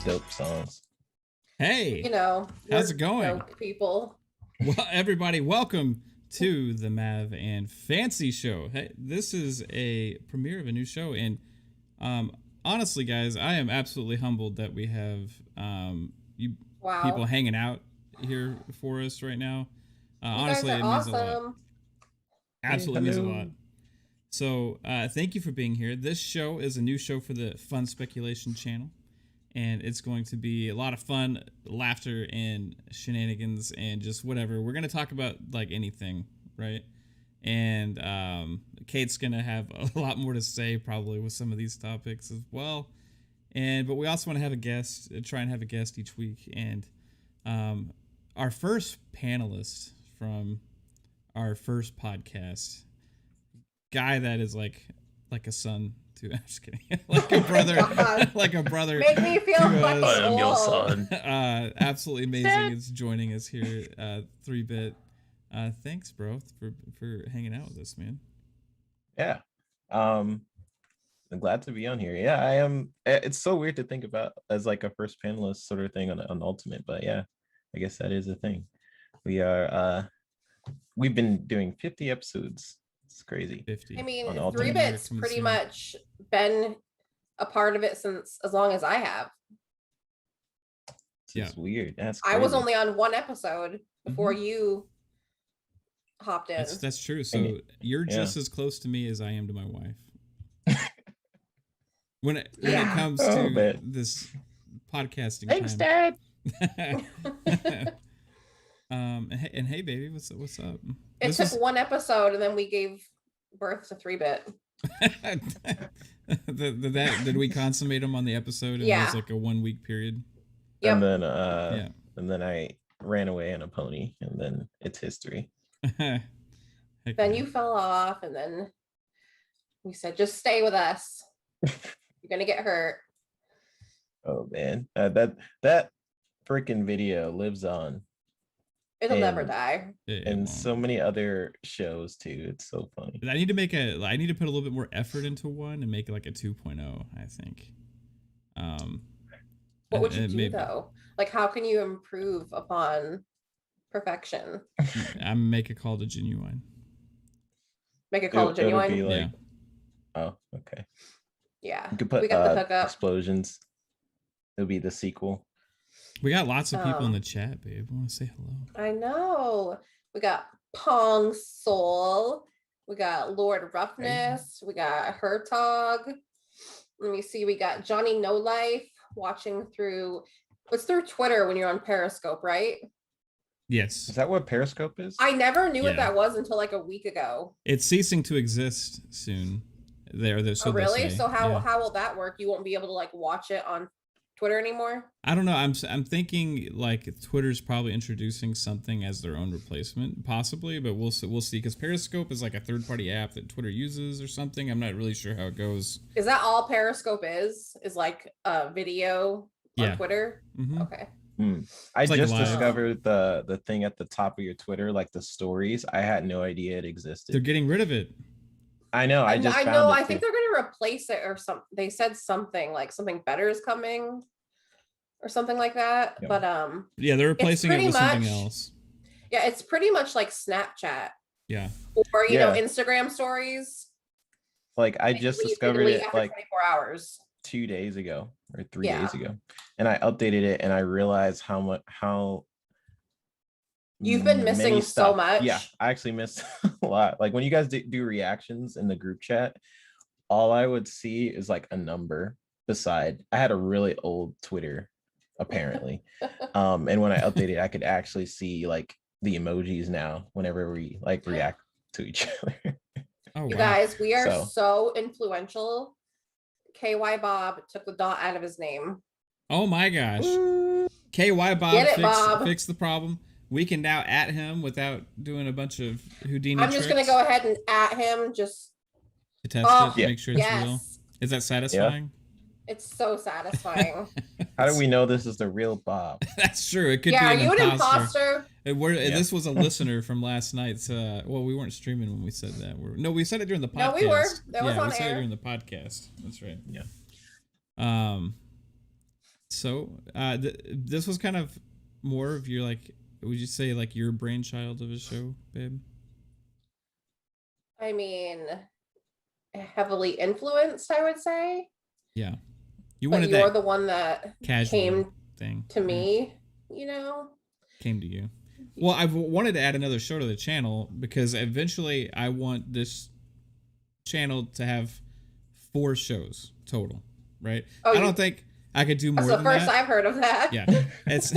Dope songs. Hey, You know, how's it going? dope people. Well, everybody, welcome to the Mav and Fancy Show. Hey, this is a premiere of a new show, and honestly, guys, I am absolutely humbled that we have you people hanging out here for us right now. Honestly, it means a lot. Absolutely means a lot. So thank you for being here. This show is a new show for the Fun Speculation channel, and it's going to be a lot of fun, laughter, and shenanigans, and just whatever. We're going to talk about like anything, right? And Kate's going to have a lot more to say probably with some of these topics as well. But we also want to have a guest, try and have a guest each week. And our first panelist from our first podcast, guy that is like a son to, I'm just kidding, like a brother, like a brother. Make me feel like I'm your son. Absolutely amazing. Is joining us here, 3-bit. Thanks, bro, for hanging out with us, man. Yeah. I'm glad to be on here. Yeah, I am. It's so weird to think about as like a first panelist sort of thing on Ultimate, but yeah, I guess that is a thing. We've been doing 50 episodes. It's crazy. 50. I mean, On 3-bit's pretty much been a part of it since as long as I have. It's weird. That's I was crazy. only on one episode before you hopped in. That's true. So you're just as close to me as I am to my wife. When it comes to this podcasting. Thanks, time. Dad. And hey, baby, what's up? It took one episode, and then we gave birth to 3-bit. Did we consummate them on the episode? And it was like a 1 week period. Yep. And then I ran away on a pony, and then it's history. Then you fell off, and then we said, just stay with us. You're gonna get hurt. Oh man, that freaking video lives on. It'll never die. And so many other shows too. It's so funny. I need to put a little bit more effort into one and make it like a 2.0, I think. What would you do though? Like, how can you improve upon perfection? Make a call to Genuine. Make a call to Genuine? Be like, oh, okay. Yeah. You could put we got the hookup. Explosions. It'll be the sequel. We got lots of people in the chat, babe. I want to say hello. I know. We got Pong Soul. We got Lord Ruffness. We got Hertog. Let me see. We got Johnny No Life watching through. It's through Twitter when you're on Periscope, right? Yes. Is that what Periscope is? I never knew what that was until like a week ago. It's ceasing to exist soon. So really? So how will that work? You won't be able to like watch it on Twitter anymore? I don't know. I'm thinking like Twitter's probably introducing something as their own replacement, possibly, but we'll see. Because Periscope is like a third-party app that Twitter uses or something. I'm not really sure how it goes. Is that all Periscope is? Is like a video on Twitter? Mm-hmm. Okay. I just discovered the thing at the top of your Twitter, like the stories. I had no idea it existed. They're getting rid of it. I know. I think they're going to replace it or something. They said something like something better is coming or something like that. Yeah. But they're replacing it with something else. Yeah, it's pretty much like Snapchat. Yeah. Or you know, Instagram stories. Like I just discovered it like 24 hours. 2 days ago or 3 days ago, and I updated it, and I realized how you've been missing so much. Yeah, I actually missed a lot. Like when you guys do reactions in the group chat, all I would see is like a number beside. I had a really old Twitter, apparently, and when I updated, I could actually see like the emojis now whenever we like react to each other. Oh, you guys, we are so influential. KY Bob took the dot out of his name. Oh my gosh. KY Bob fixed the problem. We can now at him without doing a bunch of Houdini I'm just going to go ahead and at him just to test it, to make sure it's real. Is that satisfying? It's so satisfying. How do we know this is the real Bob? That's true. It could be are you an imposter? This was a listener from last night's. Well, we weren't streaming when we said that. We said it during the podcast. No, we were. That was on we said air. it during the podcast. That's right. Yeah. So this was kind of more of your like. Would you say like your brainchild of a show, babe? I mean, heavily influenced, I would say. Yeah. You're the one that came thing to me, you know? Came to you. Well, I've wanted to add another show to the channel because eventually I want this channel to have 4 shows total, right? Oh, I don't think I could do more that's than the first that. I've heard of that. Yeah, it's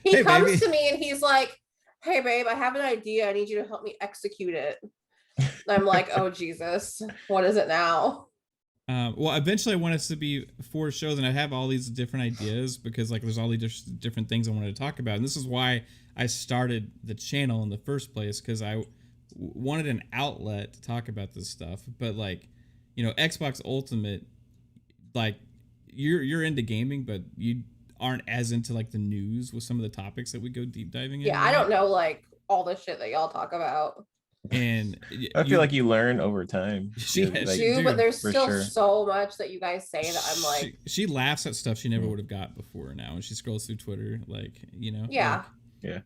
He hey, comes baby. to me and he's like, hey babe, I have an idea, I need you to help me execute it. And I'm like, oh Jesus, what is it now? Well, eventually I want us to be 4 shows, and I have all these different ideas because like there's all these different things I wanted to talk about, and this is why I started the channel in the first place, because I wanted an outlet to talk about this stuff. But like, you know, Xbox Ultimate, like you're into gaming, but you aren't as into like the news with some of the topics that we go deep diving in. Yeah, I don't know like all the shit that y'all talk about. And I feel like you learn over time. She Like, do, but there's for still sure. so much that you guys say that I'm like, she laughs at stuff she never would have got before now, and she scrolls through Twitter, like, you know. yeah. Yeah.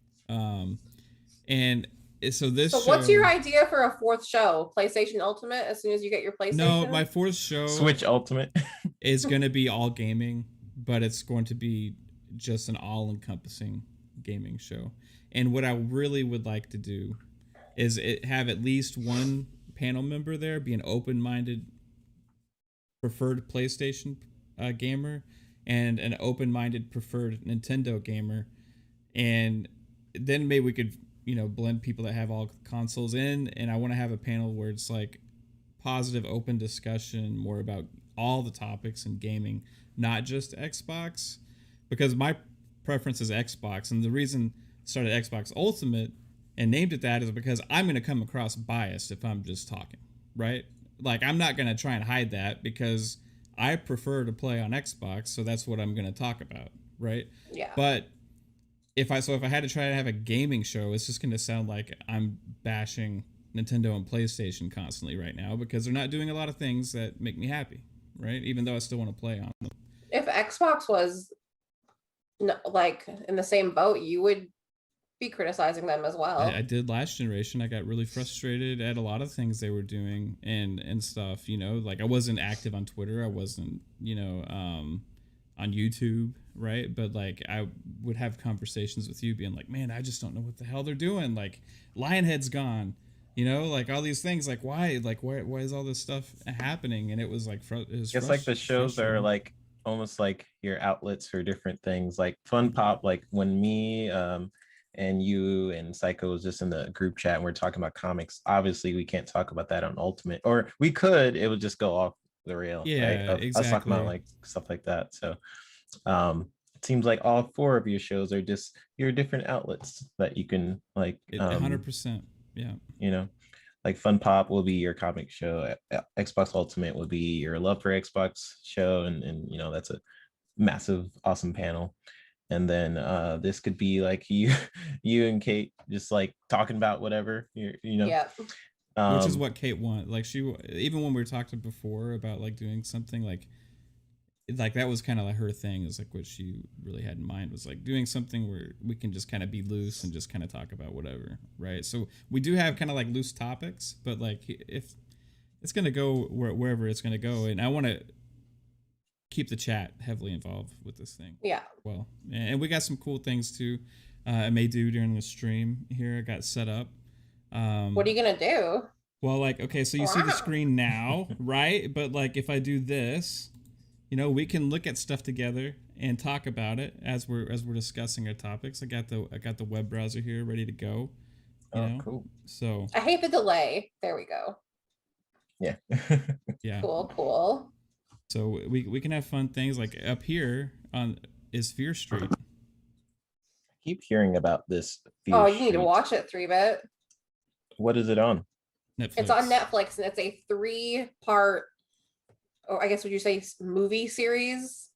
And so this. So what's your idea for a 4th show? PlayStation Ultimate as soon as you get your PlayStation? No, my 4th show Switch Ultimate is going to be all gaming, but it's going to be just an all-encompassing gaming show. And what I really would like to do is have at least one panel member there be an open-minded preferred PlayStation gamer and an open-minded preferred Nintendo gamer, and then maybe we could, you know, blend people that have all consoles in. And I want to have a panel where it's like positive open discussion more about all the topics in gaming, not just Xbox, because my preference is Xbox, and the reason I started Xbox Ultimate and named it that is because I'm going to come across biased if I'm just talking, right? Like, I'm not going to try and hide that because I prefer to play on Xbox, so that's what I'm going to talk about, right? Yeah. But if I had to try to have a gaming show, it's just going to sound like I'm bashing Nintendo and PlayStation constantly right now because they're not doing a lot of things that make me happy, right? Even though I still want to play on them. If Xbox was like in the same boat, you would be criticizing them as well. I did last generation. I got really frustrated at a lot of things they were doing and stuff, you know, like I wasn't active on Twitter. I wasn't, you know, on YouTube, right? But like I would have conversations with you being like, man, I just don't know what the hell they're doing. Like Lionhead's gone, you know, like all these things, like why is all this stuff happening? And it was like, it's like the shows are like almost like your outlets for different things, like Fun Pop, like when me, and you and Psycho was just in the group chat and we're talking about comics. Obviously, we can't talk about that on Ultimate, or we could. It would just go off the rail. Yeah, right? exactly. Us talking about like stuff like that. So, it seems like all 4 of your shows are just your different outlets that you can like. 100%. Yeah. You know, like Fun Pop will be your comic show. Xbox Ultimate will be your love for Xbox show, and you know that's a massive, awesome panel. And then this could be like you and Kate just like talking about whatever you know. Yeah. Which is what Kate wants. Like she, even when we were talking before about like doing something like that was kind of like her thing. Is like what she really had in mind was like doing something where we can just kind of be loose and just kind of talk about whatever, right? So we do have kind of like loose topics, but like if it's gonna go wherever it's gonna go, and I want to keep the chat heavily involved with this thing. Yeah. Well, and we got some cool things too. I may do during the stream here. I got set up. What are you gonna do? Well, like, okay, so you see the screen now, right? But like, if I do this, you know, we can look at stuff together and talk about it as we're discussing our topics. I got the web browser here ready to go. You know? Cool. So I hate the delay. There we go. Yeah. Yeah. Cool. So we can have fun things like up here is Fear Street. I keep hearing about this. Oh, you need to watch it, 3-bit. What is it on? Netflix. It's on Netflix, and it's a 3-part, or I guess would you say movie series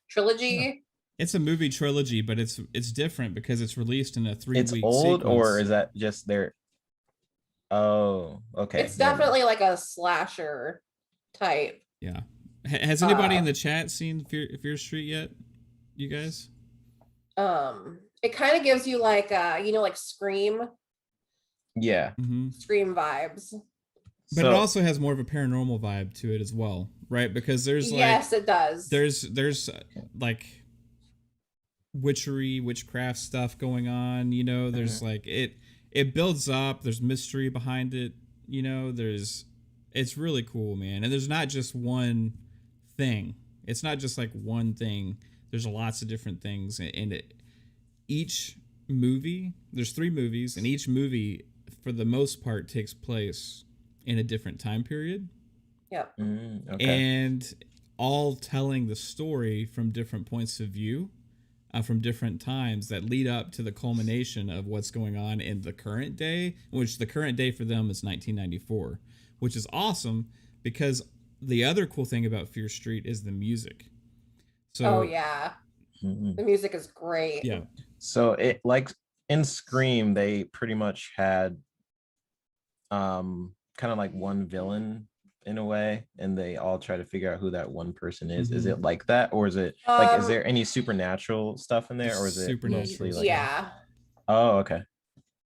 trilogy? It's a movie trilogy, but it's different because it's released in a 3-week It's old, sequence. or is that just their? Oh, okay. It's definitely like a slasher type. Yeah. Has anybody in the chat seen Fear Street yet? You guys? It kind of gives you like you know, like Scream. Yeah. Mm-hmm. Scream vibes. But it also has more of a paranormal vibe to it as well, right? Because there's like, yes, it does. There's like witchcraft stuff going on, you know. There's like it builds up. There's mystery behind it, you know, it's really cool, man. And there's not just one thing. It's not just like one thing. There's lots of different things, and each movie, there's 3 movies, and each movie for the most part takes place in a different time period. Yep. Okay. And all telling the story from different points of view, from different times that lead up to the culmination of what's going on in the current day, which the current day for them is 1994, which is awesome because the other cool thing about Fear Street is the music. So, oh yeah, the music is great. Yeah. So it, like in Scream, they pretty much had kind of like one villain in a way, and they all try to figure out who that one person is. Is it like that, or is it like, is there any supernatural stuff in there, or is it mostly like yeah? Oh, okay.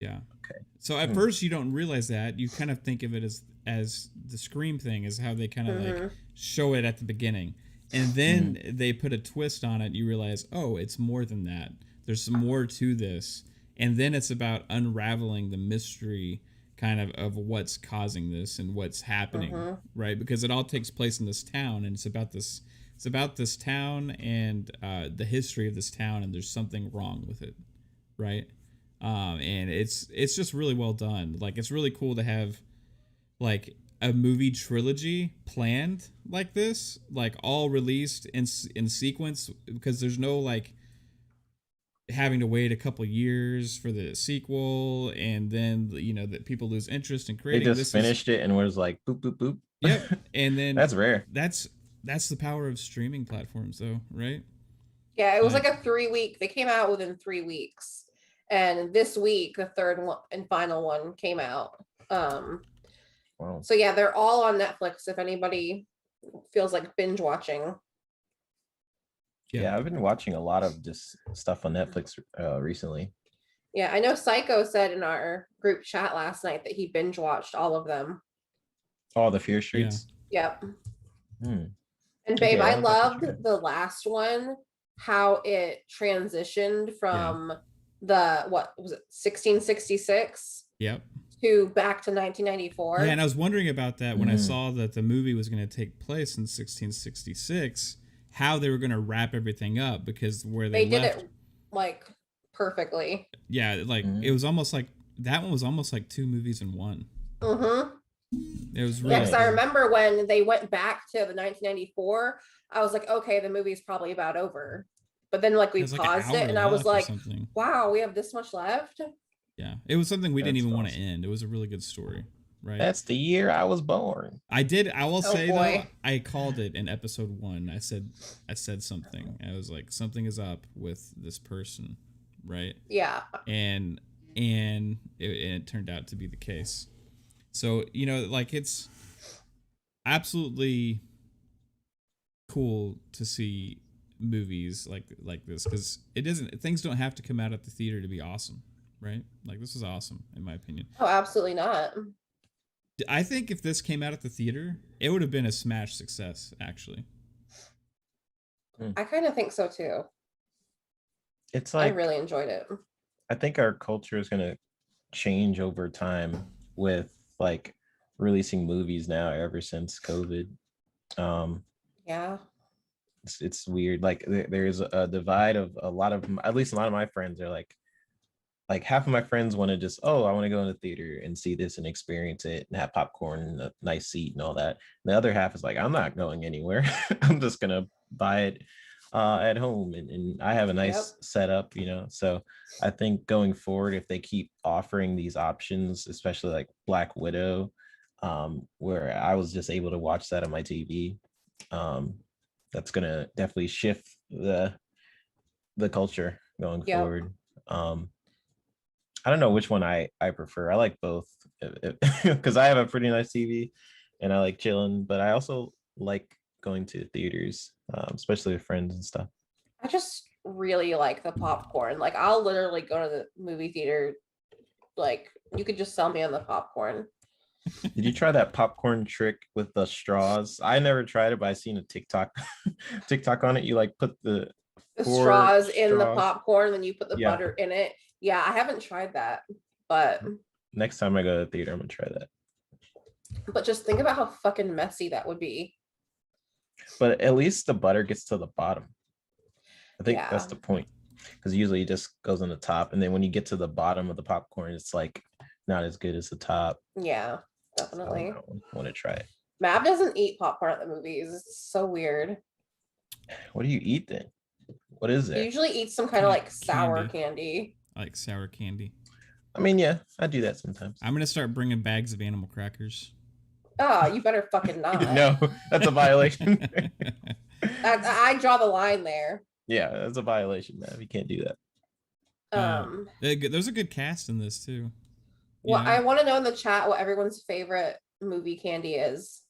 Yeah. Okay. So at first you don't realize that. You kind of think of it as the Scream thing, is how they kind of like show it at the beginning. And then they put a twist on it. You realize, oh, it's more than that. There's some more to this. And then it's about unraveling the mystery kind of what's causing this and what's happening, right? Because it all takes place in this town, and it's about this town and the history of this town, and there's something wrong with it, right? And it's just really well done. Like, it's really cool to have like a movie trilogy planned like this, like all released in sequence, because there's no like having to wait a couple years for the sequel, and then, you know, that people lose interest in creating. They just finished it and was like boop boop boop. Yep. And then that's rare. That's the power of streaming platforms, though, right? Yeah, it was like a 3-week. They came out within 3 weeks, and this week the third one and final one came out. Wow. So yeah, they're all on Netflix if anybody feels like binge watching. Yeah, I've been watching a lot of this stuff on Netflix recently. Yeah, I know Psycho said in our group chat last night that he binge watched all of them. All the Fear Streets. Yeah. Yep. And Okay, babe, I I'll loved the last one, how it transitioned from the, what was it, 1666? Yep. To back to 1994. Yeah, and I was wondering about that when I saw that the movie was going to take place in 1666, how they were going to wrap everything up, because where they did left, it like perfectly. Yeah, like it was almost like that one was almost like 2 movies in one. It was really because I remember when they went back to the 1994, I was like, okay, the movie's probably about over. But then like we paused it, and I was like, wow, we have this much left. Yeah, it was something we didn't even want to end. It was a really good story, right? That's the year I was born. I will say though, I called it in episode 1. I said something. I was like, something is up with this person, right? Yeah. And it turned out to be the case. So, you know, like, it's absolutely cool to see movies like this, because things don't have to come out at the theater to be awesome, right? Like, this is awesome in my opinion. Oh, absolutely not. I think if this came out at the theater, it would have been a smash success, actually. I kind of think so too. It's like, I really enjoyed it. I think our culture is going to change over time with like releasing movies now ever since COVID. Yeah. It's weird. Like there's a divide of at least a lot of my friends are like half of my friends want to just, I want to go in the theater and see this and experience it and have popcorn and a nice seat and all that. And the other half is like, I'm not going anywhere. I'm just going to buy it at home and I have a nice setup, you know? So I think going forward, if they keep offering these options, especially like Black Widow, where I was just able to watch that on my TV, that's going to definitely shift the culture going forward. I don't know which one I prefer. I like both because I have a pretty nice TV and I like chilling, but I also like going to theaters, especially with friends and stuff. I just really like the popcorn. Like, I'll literally go to the movie theater. Like, you could just sell me on the popcorn. Did you try that popcorn trick with the straws? I never tried it, but I seen a TikTok on it. You like put the straws in the popcorn, then you put the butter in it. Yeah, I haven't tried that, but next time I go to the theater, I'm gonna try that. But just think about how fucking messy that would be. But at least the butter gets to the bottom. I think that's Yeah. the point. Because usually it just goes on the top. And then when you get to the bottom of the popcorn, it's like not as good as the top. Yeah, So definitely. I want to try it. Mav doesn't eat popcorn at the movies. It's so weird. What do you eat then? What is He it? usually eats some kind of like sour candy. I like sour candy. I mean, yeah, I do that sometimes. I'm gonna start bringing bags of animal crackers. Oh, you better fucking not. No, that's a violation. I draw the line there. Yeah, that's a violation, man. You can't do that. There's a good cast in this too. Well, Yeah. I want to know in the chat what everyone's favorite movie candy is.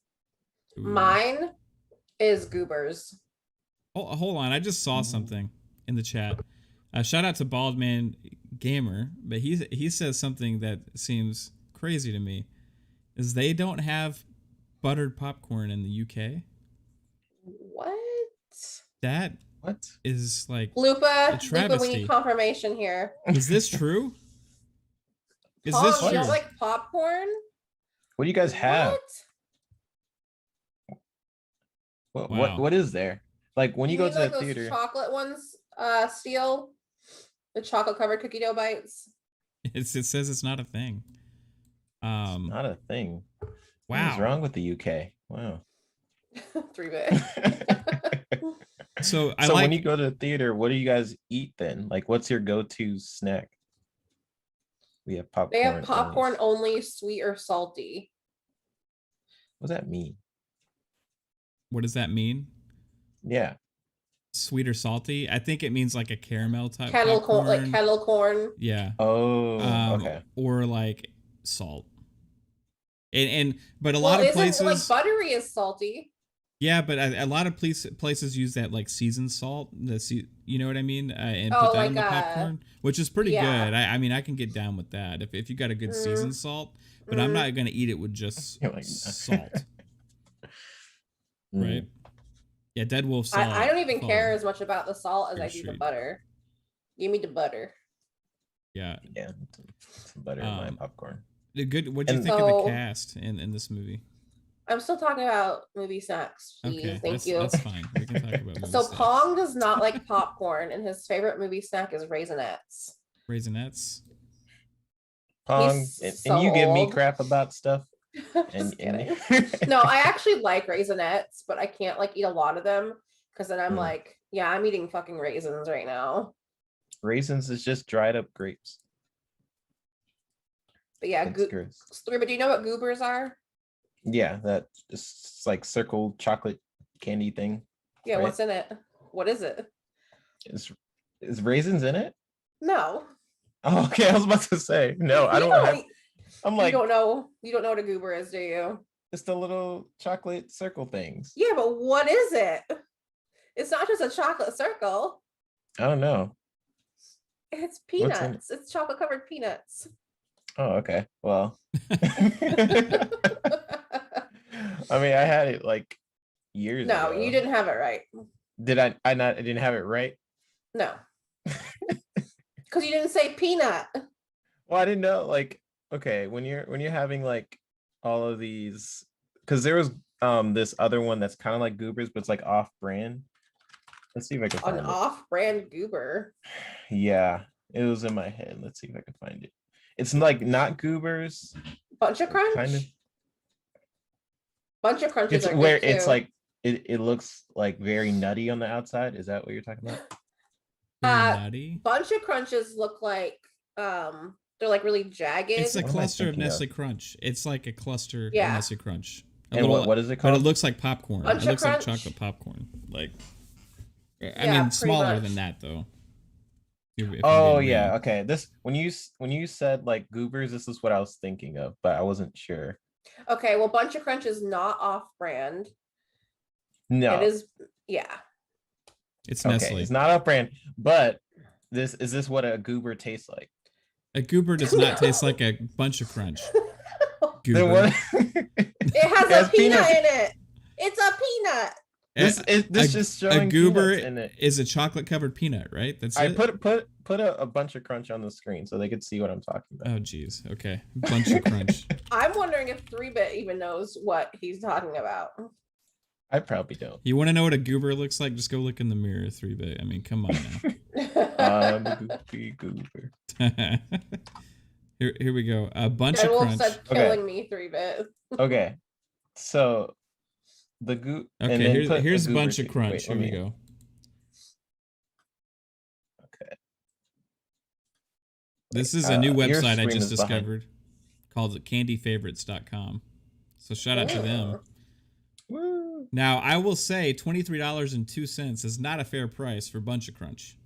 Ooh. Mine is Goobers. Oh, hold on, I just saw something in the chat. Shout out to Baldman Gamer, but he says something that seems crazy to me. Is they don't have buttered popcorn in the UK. What? That What? is like Lupa, we travesty. need confirmation here. Is this true? Is Pong, this you true? don't like popcorn? What do you guys have? What? Wow. What is there? Like when you go mean to like the those theater. chocolate ones, Steel? The chocolate covered cookie dough bites? It says it's not a thing. It's not a thing. Wow. What's wrong with the UK? Wow. 3-bit. So I So like when you go to the theater, what do you guys eat then? Like, what's your go-to snack? We have popcorn. They have popcorn only. only, sweet or salty. What does that mean? what does that mean? Yeah. Sweet or salty? I think it means like a caramel type Kettle corn, popcorn. like kettle corn. Yeah. Oh, okay. Or like salt. But a lot of isn't, places like buttery is salty. yeah, but a lot of places use that like seasoned salt. You know what I mean? And Oh, put that like, in the popcorn, which is pretty yeah. good. I mean, I can get down with that if you got a good seasoned salt. But I'm not gonna eat it with just You're like, salt, right? Yeah, Deadwolf salt. I don't even oh, care as much about the salt as Pretty I do the sweet. butter. Give me the butter. Yeah, Yeah, some butter in my popcorn. the good. What do you And- think of So- the cast in this movie? I'm still talking about movie snacks. Please. Okay, Thank you. That's fine. We can talk about movie So snacks. Pong does not like popcorn, and his favorite movie snack is Raisinets. Raisinets. Pong, He's and so you give me old. crap about stuff. Just kidding. No, I actually like Raisinets, but I can't like eat a lot of them because then I'm like, yeah, I'm eating fucking raisins right now. Raisins is just dried up grapes. But yeah, That's gross. but do you know what goobers are? Yeah, that is like circle chocolate candy thing. Yeah, Right. what's in it? What is it? Is raisins in it? No. Oh, okay, I was about to say no. I You don't have. I'm you like, don't know what a goober is, do you? it's the little chocolate circle things. Yeah, but what is it? It's not just a chocolate circle. I don't know. It's What's in it? peanuts. It's chocolate covered peanuts. Oh, okay. Well, I mean, I had it like years No, ago. you didn't have it right. Did I? I didn't have it right. No. Because you didn't say peanut. Well, I didn't know. Like, okay, when you're having like all of these, because there was this other one that's kind of like goobers, but it's like off brand. Let's see if I can find An it. off-brand goober. Yeah, it was in my head. Let's see if I can find it. It's like not goobers. Bunch of crunch. Kind of. Bunch of crunches It's are where good it's too. like it looks like very nutty on the outside. Is that what you're talking about? Nutty. Bunch of crunches look like they're like really jagged. It's a What am I cluster of thinking of? Nestle Crunch. It's like a cluster Yeah. of Nestle Crunch. A And little- what is it But called? it looks like popcorn. Bunch It of looks like Crunch. chocolate popcorn. Like, I Yeah, mean, pretty smaller much. than that though. If I'm Oh being yeah, real. okay. This when you said like goobers, this is what I was thinking of, but I wasn't sure. Okay, well, Bunch of Crunch is not off-brand. No, It is, yeah. It's okay, Nestle. it's not off brand, but this is what a goober tastes like. A goober does not taste like a bunch of crunch. Then Goober. what? It has It has a peanut peanuts. in it. It's a peanut. This just showing a goober peanuts in it. is a chocolate covered peanut, right? That's I it. put a bunch of crunch on the screen so they could see what I'm talking about. Oh geez. Okay. Bunch of crunch. I'm wondering if 3-Bit even knows what he's talking about. I probably don't. You want to know what a goober looks like? Just go look in the mirror, 3-Bit. I mean, come on now. Goofy goober. Here we go. A bunch Deadwolf of crunch. said killing me 3-Bit. Okay, so the goo. Okay, here's a bunch of crunch. Here we go. Okay. This is a new your website I screen just is behind. discovered called candyfavorites.com. So shout out to them. Woo. Now, I will say $23.02 is not a fair price for Bunch of Crunch.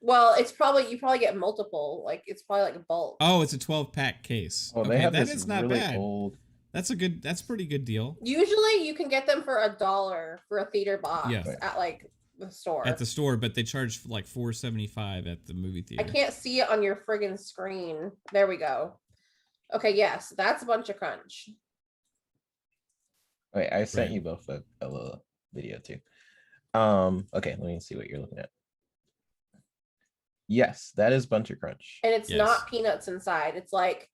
Well, you probably get multiple. Like it's probably like a bulk. Oh, it's a 12-pack case. Oh, they okay, have that this is not really bad. old. That's a pretty good deal. Usually, you can get them for $1 for a theater box Yeah. at like the store. At the store, but they charge like $4.75 at the movie theater. I can't see it on your friggin' screen. There we go. Okay, yes, that's a bunch of crunch. Wait, I sent Right. you both a little video too. Okay, let me see what you're looking at. Yes, that is Bunch of Crunch. And it's Yes. not peanuts inside. It's like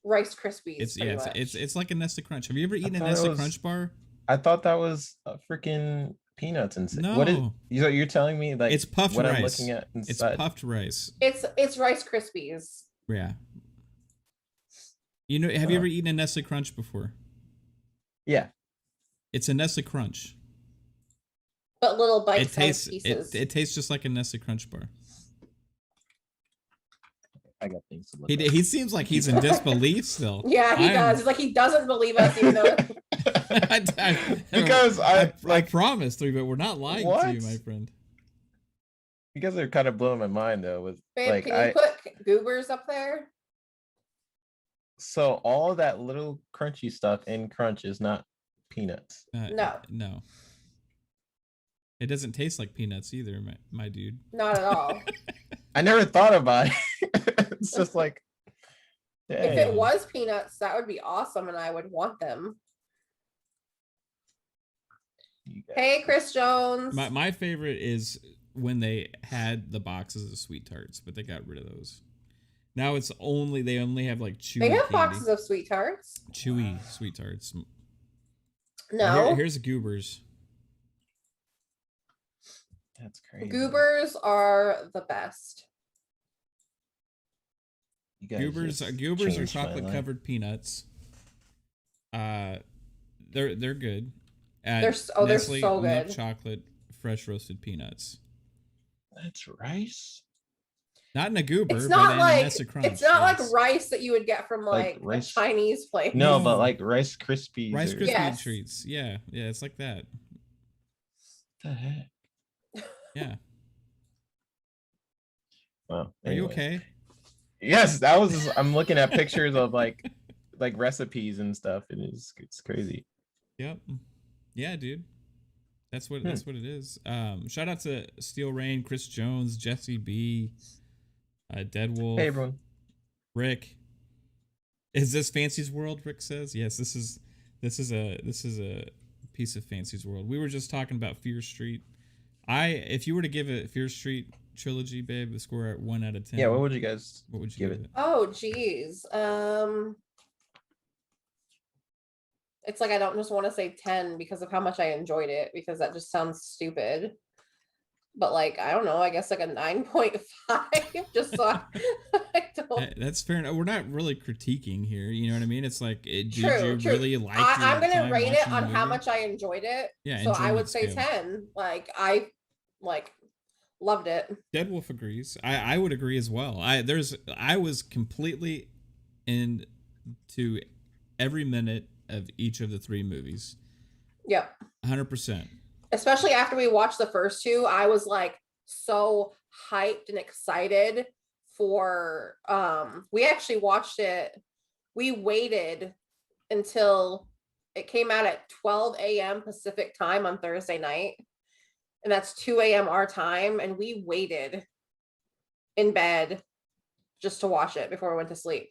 Rice Krispies. It's like a Nestle Crunch. Have you ever eaten a thought it Nestle was- Crunch bar? I thought that was freaking peanuts inside. No. What is you're telling me like It's puffed what I'm rice. looking at It's inside? puffed rice. It's Rice Krispies. Yeah. You know, have you ever eaten a Nestle Crunch before? Yeah. It's a Nestle Crunch. But little It bite-sized tastes pieces. it tastes just like a Nestle Crunch bar. I got things to look at. He seems like he's in disbelief still. Yeah, he does. It's like he doesn't believe us, even though Because I like promise, 3-Bit, we're not lying to you, What? my friend. you guys are kind of blowing my mind though with babe, like can you put goobers up there? so all that little crunchy stuff in crunch is not peanuts. No. No. It doesn't taste like peanuts either, my dude. Not at all. I never thought about it. It's just like If dang. it was peanuts, that would be awesome and I would want them. You guys- Hey, Chris Jones. My favorite is when they had the boxes of sweet tarts, but they got rid of those. Now they only have like chewy They have candy. boxes of sweet tarts. Chewy sweet tarts. No. Here's goobers. That's crazy. Goobers are the best. You guys Goobers just are changed my chocolate life. covered peanuts. They're good. They're so Nestle milk good. chocolate fresh roasted peanuts. That's rice. Not in a goober, It's but not in like a Nestle Crunch. it's not like yes. rice that you would get from Like like a rice- Chinese place. No, No. but like Rice Krispies. Rice or- Krispie Yes. treats. Yeah, it's like that. What the heck? Yeah. Wow. Are you anyways. okay? Yes, that was. I'm looking at pictures of like recipes and stuff, and it's crazy. Yep. Yeah, dude. That's what it is. Shout out to Steel Rain, Chris Jones, Jesse B, Deadwolf, Hey everyone. Rick. Is this Fancy's World? Rick says. Yes, this is a piece of Fancy's World. We were just talking about Fear Street. If you were to give it Fear Street trilogy, babe, a score at 1 out of 10. Yeah, what would you guys What would you give give it? it? Oh, geez. It's like I don't just want to say 10 because of how much I enjoyed it, because that just sounds stupid. But like, I don't know, I guess like a 9.5, just so I don't. That's fair enough. We're not really critiquing here. You know what I mean? It's like, did you True. really like I'm your gonna time rate it watching on the how movie? much I enjoyed it. Yeah, So I would enjoyment say scale. 10. Like I loved it. Deadwolf agrees. I would agree as well. I was completely into every minute of each of the 3 movies. Yep. 100%. Especially after we watched the first 2, I was like so hyped and excited for we actually watched it. We waited until it came out at 12 a.m. Pacific time on Thursday night. And that's 2 a.m. our time. And we waited in bed just to watch it before we went to sleep.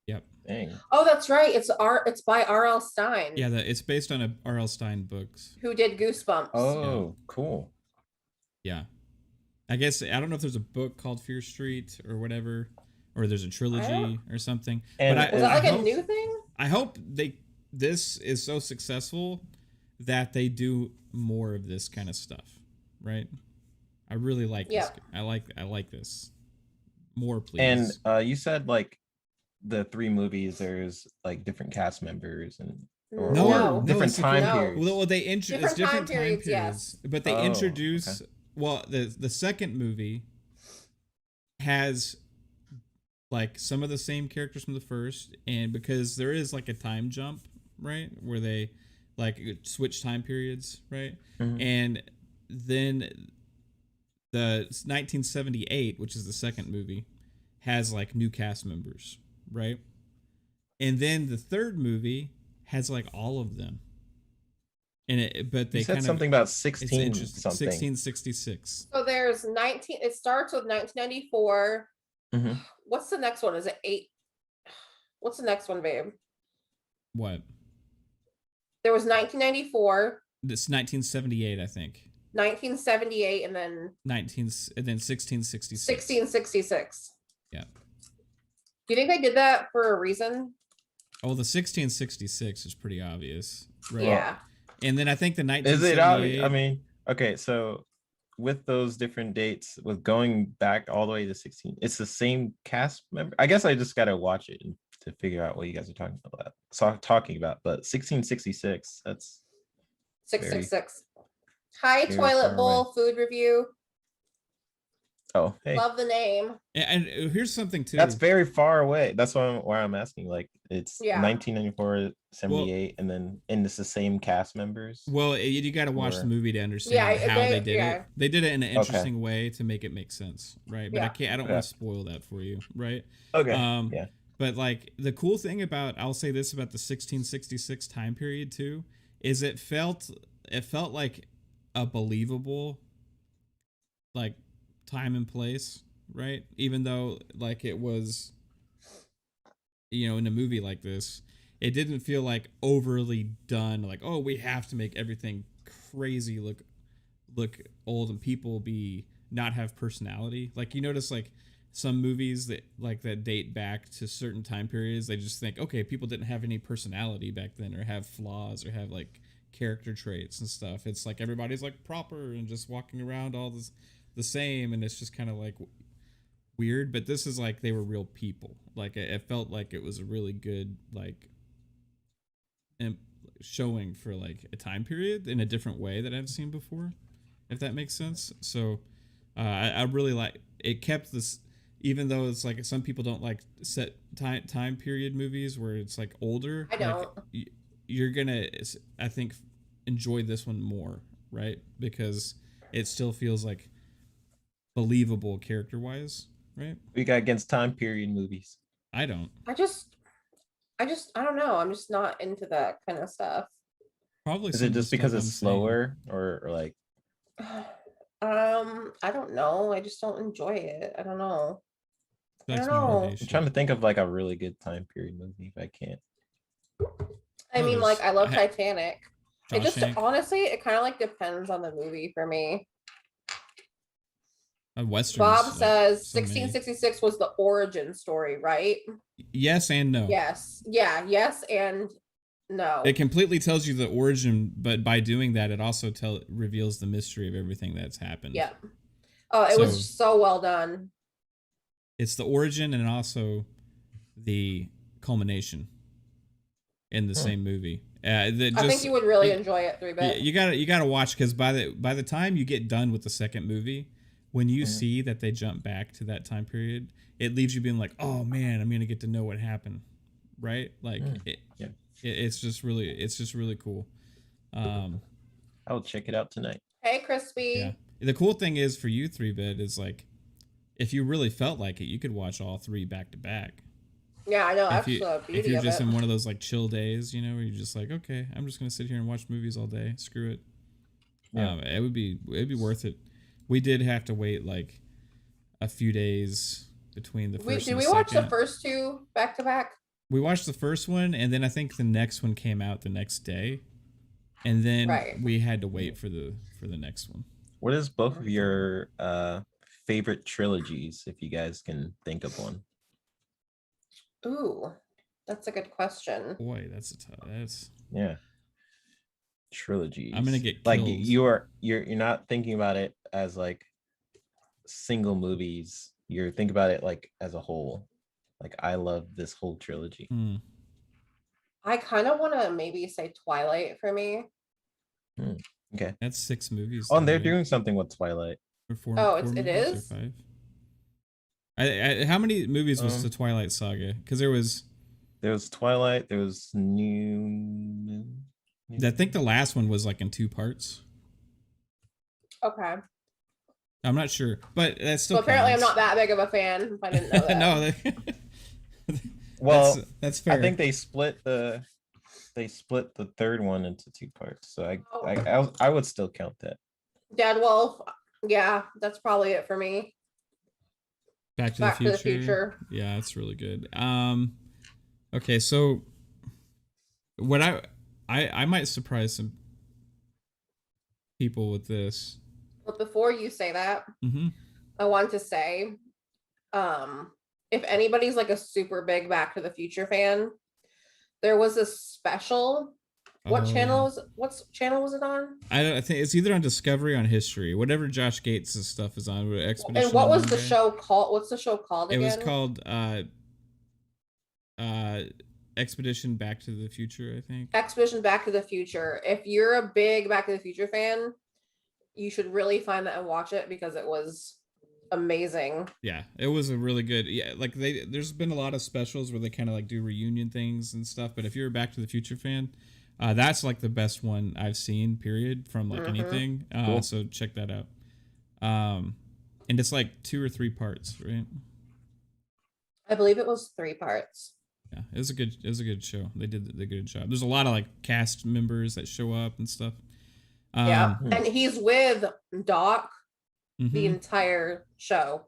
Yep. Dang. Oh, that's right. It's by R.L. Stein. Yeah, it's based on a R.L. Stein books. Who did Goosebumps. Oh, cool. Yeah. I guess I don't know if there's a book called Fear Street or whatever, or there's a trilogy or something. And but is that like hope, a new thing? I hope this is so successful that they do more of this kind of stuff, right? I really like this. I like this. More, please. And you said like the 3 movies, there's like different cast members and or different time periods. Well, they introduce different time periods, yes. But they introduce well, the second movie has like some of the same characters from the first, and because there is like a time jump, right, where they like switch time periods, right, and then the 1978, which is the second movie, has like new cast members, right, and then the third movie has like all of them. And but they said something about 16 something. 1666. So there's 19. It starts with 1994. What's the next one? Is it 8? What's the next one, babe? What? There was 1994. It's 1978, I think. 1978, and then 1666. 1666. Yeah. Do you think they did that for a reason? Oh, the 1666 is pretty obvious, right? Yeah. And then I think the 1978. Is it obvious? I mean, okay, so with those different dates, with going back all the way to 16, it's the same cast member. I guess I just gotta watch it to figure out what you guys are talking about. But 1666, that's 666. Hi, Toilet Bowl food review. Oh, hey. Love the name. And here's something too. That's very far away. That's why I'm asking. Like, it's 1994, 78, and it's the same cast members. Well, you got to watch the movie to understand how they did it. They did it in an interesting way to make it make sense, right? But I don't want to spoil that for you, right? Okay. But like the cool thing I'll say this about the 1666 time period too, is it felt like a believable, like, time and place, right? Even though like it was, in a movie like this, it didn't feel like overly done, like, oh, we have to make everything crazy look old and people not have personality. Like, you notice like some movies that date back to certain time periods, they just think, okay, people didn't have any personality back then, or have flaws, or have like character traits and stuff. It's like everybody's like proper and just walking around all this the same, and it's just kind of like weird. But this is like they were real people. Like it felt like it was a really good like showing for like a time period in a different way that I've seen before, if that makes sense. So I really like it. Kept this, even though it's like some people don't like set time period movies where it's like older. I don't. Like, you're gonna, I think, enjoy this one more, right? Because it still feels like believable character wise, right? We got against time period movies. I don't. I don't know. I'm just not into that kind of stuff. Probably. Is it just because it's slower or like? I don't know. I just don't enjoy it. I don't know. That's I don't know. I'm trying to think of like a really good time period movie if I can't. I mean, like, I love Titanic. It just honestly, it kind of like depends on the movie for me. Westerns, Bob like, says 1666 was the origin story, right? Yes and no. Yes. Yeah. Yes and no. It completely tells you the origin, but by doing that, it also reveals the mystery of everything that's happened. Yeah. Oh, it was so well done. It's the origin and also the culmination in the same movie. I think you would really enjoy it, 3-bit. You gotta watch, because by the time you get done with the second movie, when you see that they jump back to that time period, it leaves you being like, oh man, I'm gonna get to know what happened, right? Like it's just really cool. I'll check it out tonight. Hey, Crispy. Yeah. The cool thing is for you, 3-bit, is like, if you really felt like it, you could watch all 3 back to back. Yeah, I know. That's the beauty if you're of just it. in one of those like chill days, where you're just like, okay, I'm just gonna sit here and watch movies all day. Screw it. Yeah. It'd be worth it. We did have to wait like a few days between the first. Did and we the watch second. the first 2 back to back? we watched the first one, and then I think the next one came out the next day, and then Right. we had to wait for the next one. What is both of your favorite trilogies, if you guys can think of one? Ooh, that's a good question. Boy, that's Yeah. Trilogies. I'm gonna get like killed. you're not thinking about it as like single movies. You're thinking about it like as a whole. Like I love this whole trilogy. I kind of want to maybe say Twilight for me. Okay. That's 6 movies. Oh, and they're right? doing something with Twilight. Or four It movies is? or 5. How many movies was the Twilight Saga? Because there was Twilight, there was New Moon. I think the last one was like in 2 parts. Okay. I'm not sure, but that's still. So apparently, counts. I'm not that big of a fan. If I didn't know that. No. Well, that's fair. I think they split the third one into 2 parts. So I would still count that. Deadwolf. Yeah, that's probably it for me. Back to the Future. Yeah, that's really good. Okay, so what I might surprise some people with this. But before you say that, I want to say, if anybody's like a super big Back to the Future fan, there was a special. What channel was it on? I think it's either on Discovery or on History. Whatever Josh Gates' stuff is on. Expedition. And what was the show called? What's the show called again? It was called Expedition Back to the Future, I think. Expedition Back to the Future. If you're a big Back to the Future fan, you should really find that and watch it because it was amazing. Yeah, it was a really good. Yeah, like there's been a lot of specials where they kind of like do reunion things and stuff. But if you're a Back to the Future fan, that's like the best one I've seen. Period, from like anything. Cool. So check that out. And it's like 2 or 3 parts, right? I believe it was 3 parts. Yeah, it was a good show. They did the good job. There's a lot of like cast members that show up and stuff. Yeah, and he's with Doc the entire show.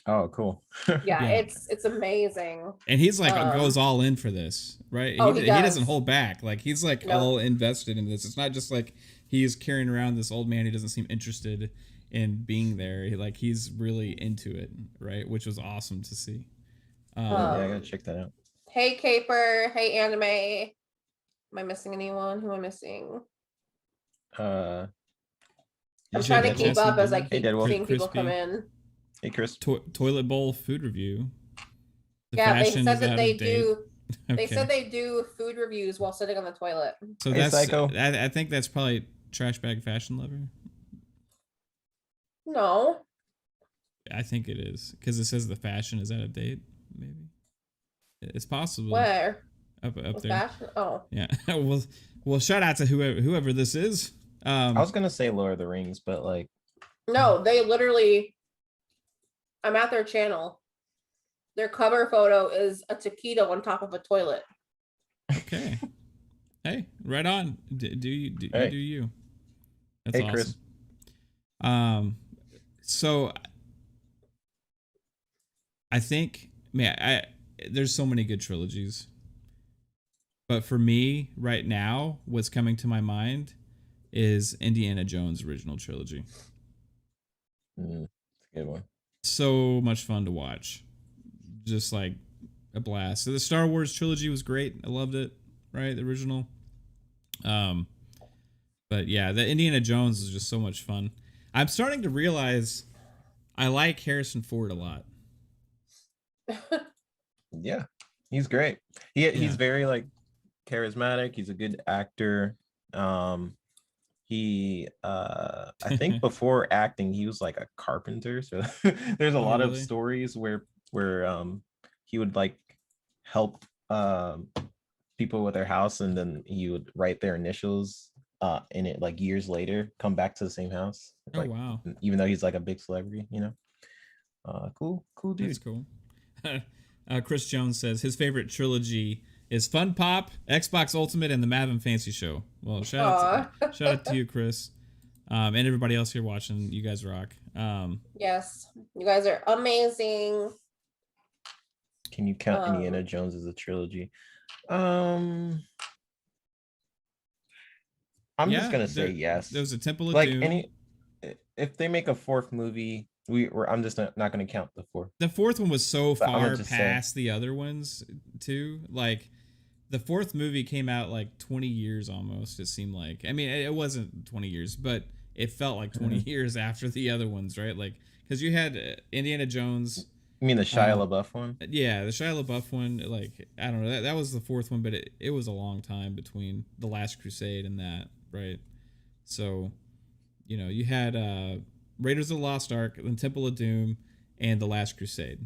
Oh, cool. Yeah, it's amazing. And he's like goes all in for this, right? He doesn't hold back. Like he's like all invested in this. It's not just like he's carrying around this old man who doesn't seem interested in being there. He's really into it, right? Which was awesome to see. Yeah, I gotta check that out. Hey Caper, hey Anime. Am I missing anyone? Who am I missing? I'm trying to keep up as I keep seeing people come in. Hey Chris. Toilet bowl food review. Yeah, they said that they do. They said they do food reviews while sitting on the toilet. So that's Psycho. I think that's probably Trash Bag Fashion Lover. No. I think it is because it says the fashion is out of date. Maybe it's possible. Where? Up there. Fashion? Oh. Yeah. well, shout out to whoever this is. I was gonna say Lord of the Rings, but like. No, they literally. I'm at their channel. Their cover photo is a taquito on top of a toilet. Okay. Hey, right on. Do you? That's hey, awesome. Chris. So I think, man, there's so many good trilogies, but for me right now, what's coming to my mind is Indiana Jones original trilogy. That's a good one. So much fun to watch, just like a blast. So the Star Wars trilogy was great. I loved it. Right, the original. But yeah, the Indiana Jones is just so much fun. I'm starting to realize I like Harrison Ford a lot. Yeah, he's great. He's very like charismatic. He's a good actor. I think before acting, he was like a carpenter. So there's a lot of stories where he would like help people with their house, and then he would write their initials in it like years later, come back to the same house. Like, wow. Even though he's like a big celebrity, you know. Cool dude. That's cool. Chris Jones says his favorite trilogy is Fun Pop, Xbox Ultimate, and the Mav and Fancy Show. Well, shout out to you, Chris, and everybody else here watching. You guys rock. Yes, you guys are amazing. Can you count Indiana Jones as a trilogy? I'm just gonna say yes. There's a Temple of like Doom. If they make a fourth movie, I'm just not gonna count the fourth. The fourth one was so far past the other ones too. Like the fourth movie came out like 20 years almost, it seemed like. I mean, it wasn't 20 years, but it felt like 20 years after the other ones, right? Like, because you had Indiana Jones. You mean the Shia LaBeouf one? Yeah, the Shia LaBeouf one. Like, I don't know. That was the fourth one, but it was a long time between The Last Crusade and that, right? So, you know, you had Raiders of the Lost Ark, then Temple of Doom, and The Last Crusade.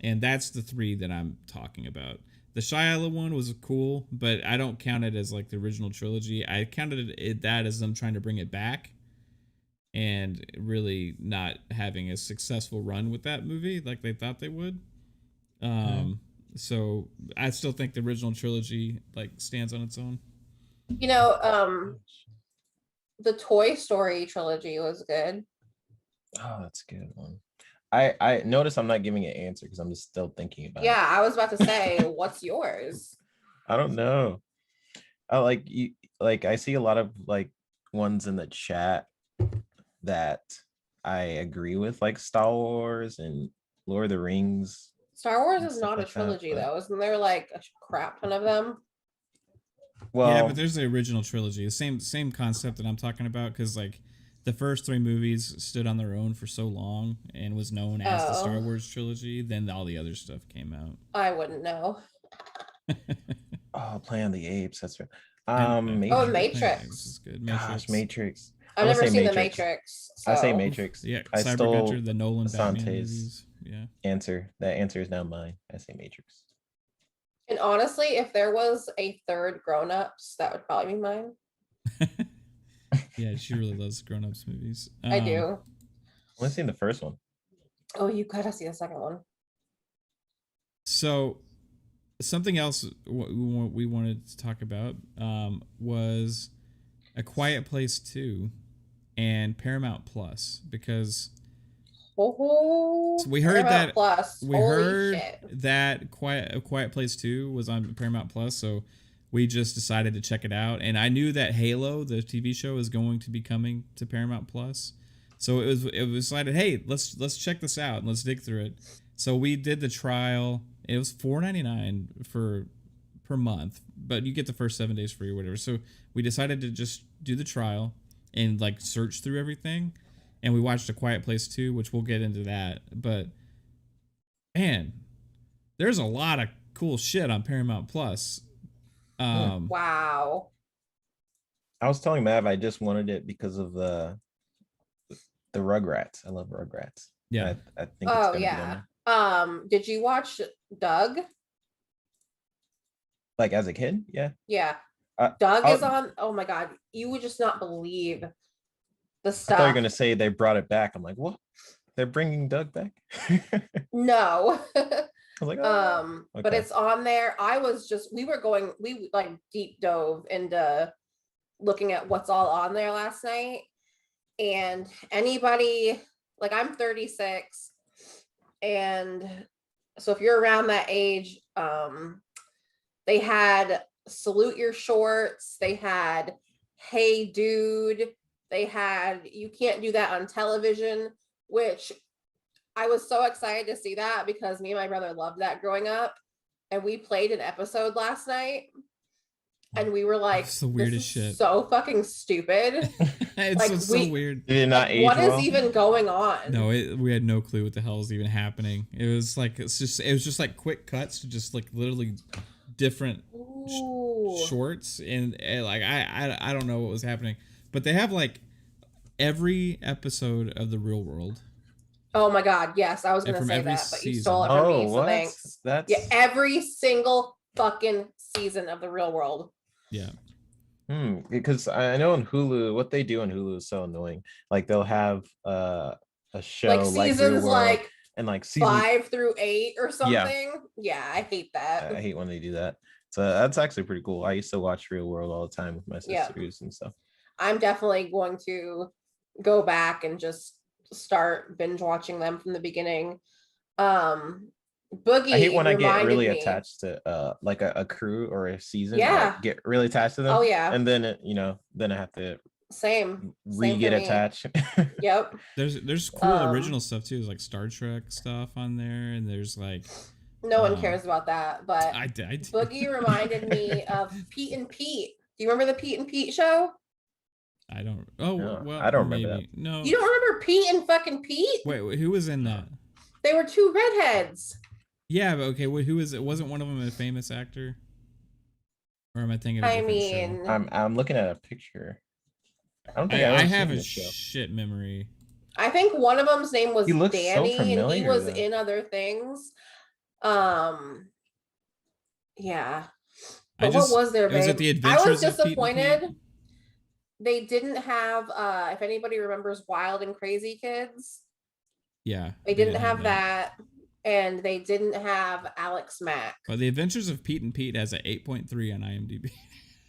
And that's the three that I'm talking about. The Shia one was cool, but I don't count it as like the original trilogy. I counted that as them trying to bring it back and really not having a successful run with that movie like they thought they would. So I still think the original trilogy like stands on its own. You know, the Toy Story trilogy was good. Oh, that's a good one. I notice I'm not giving an answer because I'm just still thinking about it. Yeah, I was about to say, what's yours? I don't know. I see a lot of like ones in the chat that I agree with, like Star Wars and Lord of the Rings. Star Wars is not a trilogy though. Isn't there like a crap ton of them? Well, yeah, but there's the original trilogy, the same concept that I'm talking about, because like the first three movies stood on their own for so long and was known as the Star Wars trilogy. Then all the other stuff came out. I wouldn't know. Oh, Planet of the Apes. That's right. Matrix. This is good. Gosh, Matrix. I've never seen the Matrix. So. I say Matrix. Yeah, I stole the Nolan Batman movies. Yeah. That answer is now mine. I say Matrix. And honestly, if there was a third Grown Ups, that would probably be mine. Yeah, she really loves Grown Ups movies. I do. I've only seen the first one. Oh, you gotta see the second one. So, something else we wanted to talk about was A Quiet Place 2 and Paramount Plus, because we heard Paramount Plus. that A Quiet Place 2 was on Paramount Plus, so we just decided to check it out. And I knew that Halo, the TV show, is going to be coming to Paramount Plus, so it was decided, hey, let's check this out and let's dig through it. So we did the trial. It was $4.99 per month, but you get the first 7 days free or whatever. So we decided to just do the trial and like search through everything. And we watched A Quiet Place 2, which we'll get into that. But man, there's a lot of cool shit on Paramount Plus. Wow. I was telling Mav I just wanted it because of the Rugrats. I love Rugrats. Yeah. I think it's gonna be on there. Did you watch Doug? Like as a kid? Yeah. Yeah. Doug is on. Oh my god, you would just not believe the stuff. I thought you were gonna say they brought it back. I'm like, what? They're bringing Doug back? No. I was like, oh, okay. But it's on there. We like deep dove into looking at what's all on there last night. And anybody, like, I'm 36, and so if you're around that age, they had Salute Your Shorts, they had Hey Dude, they had You Can't Do That on Television, which I was so excited to see that because me and my brother loved that growing up, and we played an episode last night and we were like, the weirdest shit. So fucking stupid. It's like, so weird. Did it not age what well? is even going on? No, we had no clue what the hell was even happening. It was just like quick cuts to just like literally different shorts, and like I don't know what was happening, but they have like every episode of The Real World. Oh my god, yes, I was gonna say that, but you stole it from me, so thanks. Yeah, every single fucking season of The Real World. Yeah. Because I know on Hulu, what they do on Hulu is so annoying. Like they'll have a show like seasons like and like season 5 through 8 or something. Yeah, I hate that. I hate when they do that. So that's actually pretty cool. I used to watch Real World all the time with my sisters and stuff. I'm definitely going to go back and just start binge watching them from the beginning. Boogie I hate when I get reminded really me. attached to like a crew or a season. Yeah. Like, get really attached to them. Oh yeah. And then then I have to Same re-get for me. attached. Yep. There's cool original stuff too. There's like Star Trek stuff on there, and there's like no one cares about that. But I Boogie reminded me of Pete and Pete. Do you remember the Pete and Pete show? I don't. Oh No, well, I don't maybe. remember that. No, You don't remember Pete and fucking Pete? Wait, who was in that? They were two redheads. Yeah, but okay. Well, who is it? Wasn't one of them a famous actor? Or am I thinking of a different show? I'm looking at a picture. I don't think I have a shit memory. I think one of them's name was looks Danny, so familiar, and he was though. in other things. Yeah. But what was their Was it babe? The I Adventures was of Pete and disappointed. Pete? They didn't have if anybody remembers Wild and Crazy Kids. Yeah. They didn't have that. And they didn't have Alex Mack. But The Adventures of Pete and Pete has an 8.3 on IMDb.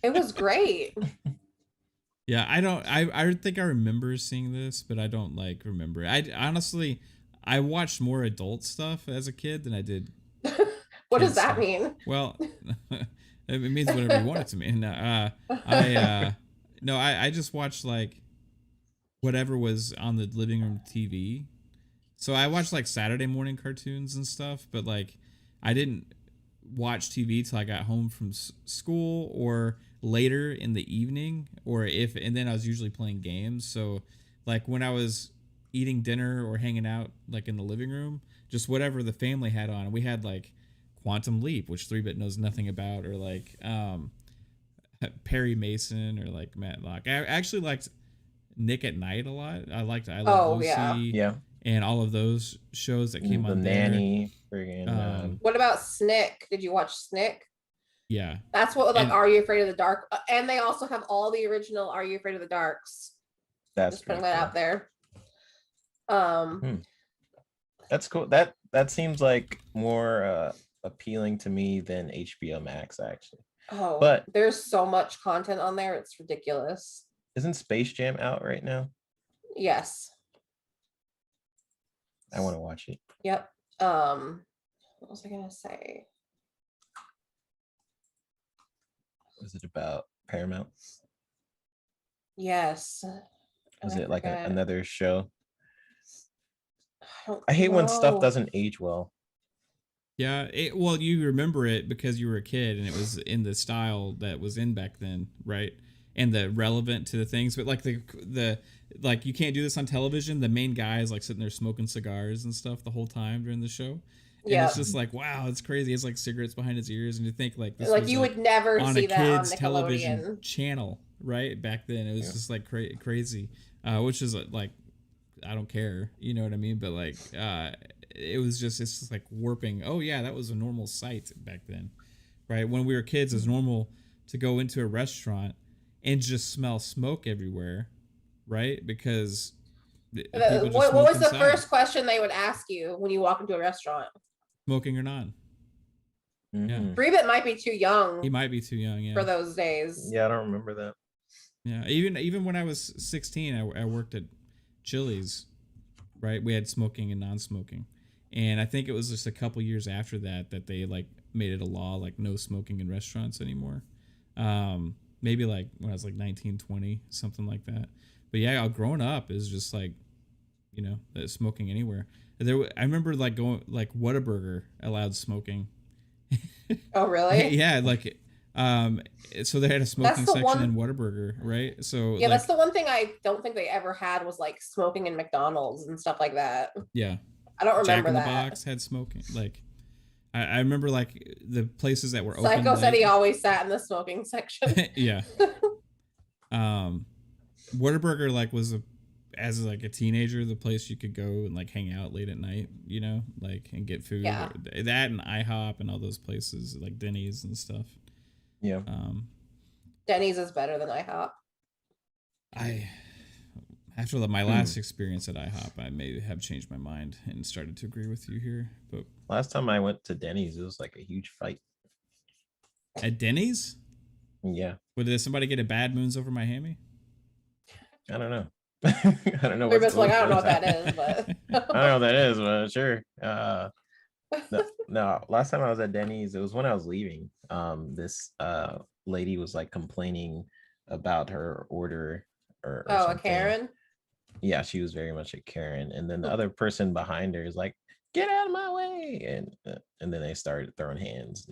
It was great. Yeah, I think I remember seeing this, but I don't like remember. I honestly watched more adult stuff as a kid than I did. What does that mean? Well, it means whatever you want it to mean. I just watched like whatever was on the living room TV. So I watched like Saturday morning cartoons and stuff, but like I didn't watch TV till I got home from school or later in the evening, and then I was usually playing games. So like when I was eating dinner or hanging out like in the living room, just whatever the family had on. We had like Quantum Leap, which 3-Bit knows nothing about, or like Perry Mason, or like Matlock. I actually liked Nick at Night a lot. I Love Lucy. Yeah. And all of those shows that came on The Nanny. What about Snick? Did you watch Snick? Yeah. That's what like Are You Afraid of the Dark? And they also have all the original Are You Afraid of the Darks. That's just putting that out there. That's cool. That seems like more appealing to me than HBO Max, actually. Oh, but there's so much content on there, it's ridiculous. Isn't Space Jam out right now? Yes. I want to watch it. Yep. What was I gonna say? Was it about Paramount? Yes. Was it like another show? I hate when stuff doesn't age well. Yeah, well, you remember it because you were a kid and it was in the style that was in back then, right? And the relevant to the things, but like the like you can't do this on television. The main guy is like sitting there smoking cigars and stuff the whole time during the show. And it's just like, wow, it's crazy. It's like cigarettes behind his ears, and you think like this like was you would never on see a that on kid's Nickelodeon television channel, right? Back then, it was just like crazy, which is like I don't care, you know what I mean? But like it's just like warping. Oh yeah, that was a normal sight back then, right? When we were kids, it's normal to go into a restaurant and just smell smoke everywhere, right? Because what was the first question they would ask you when you walk into a restaurant? Smoking or not? Mm-hmm. Yeah. 3-Bit might be too young. He might be too young, yeah. For those days. Yeah, I don't remember that. Yeah, even when I was 16, I worked at Chili's, right? We had smoking and non-smoking, and I think it was just a couple years after that they like made it a law, like no smoking in restaurants anymore. Maybe like when I was like 19, 20, something like that. But yeah, growing up is just like, you know, smoking anywhere. I remember like going like Whataburger allowed smoking. Oh really? Yeah, like so they had a smoking section in Whataburger, right? So yeah, like, that's the one thing I don't think they ever had was like smoking in McDonald's and stuff like that. Yeah, I don't remember Jack in that. the Box had smoking. Like I remember like the places that were open. Psycho said he always sat in the smoking section. Yeah. Whataburger like was as like a teenager, the place you could go and like hang out late at night, you know, like and get food. Yeah. That and IHOP and all those places like Denny's and stuff. Yeah. Denny's is better than IHOP. After my last experience at IHOP, I may have changed my mind and started to agree with you here. But last time I went to Denny's, it was like a huge fight. At Denny's? Yeah. Did somebody get a bad moons over my hammy? I don't know. I don't know. They're just like, I don't know what that is, but I don't know what that is, but sure. No, last time I was at Denny's, it was when I was leaving. This lady was like complaining about her order or Oh, a something. Karen? Yeah, she was very much a Karen. And then the other person behind her is like, "Get out of my way!" And then they started throwing hands.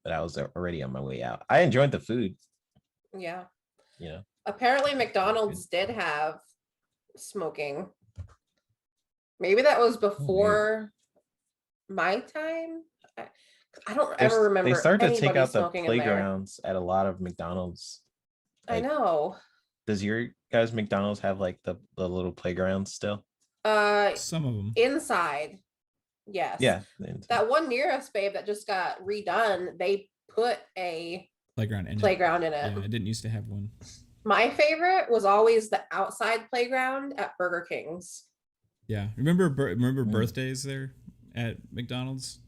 But I was already on my way out. I enjoyed the food. Yeah. You know, Apparently McDonald's did have smoking. Maybe that was before my time. I don't ever remember they started to take anybody out the smoking in there. playgrounds at a lot of McDonald's. I Like, know. does your guys' McDonald's have like the little playgrounds still? Some of them. Inside. Yes. Yeah. That one near us, babe, that just got redone, they put a Playground in playground in it. it. Yeah, I didn't used to have one. My favorite was always the outside playground at Burger King's. Yeah. Remember birthdays there at McDonald's?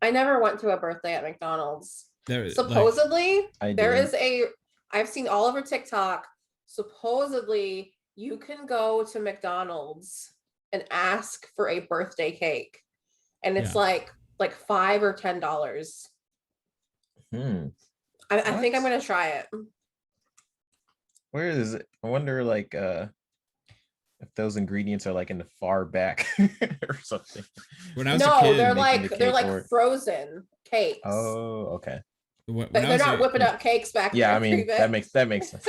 I never went to a birthday at McDonald's. There, supposedly, like, there is I've seen all over TikTok. Supposedly, you can go to McDonald's and ask for a birthday cake. And it's like $5 or $10. I think I'm gonna try it. Where is it? I wonder, like, if those ingredients are like in the far back or something. When I was a kid, they're like frozen cakes. Oh, okay. They're not whipping up cakes back there. Yeah, I mean that makes sense.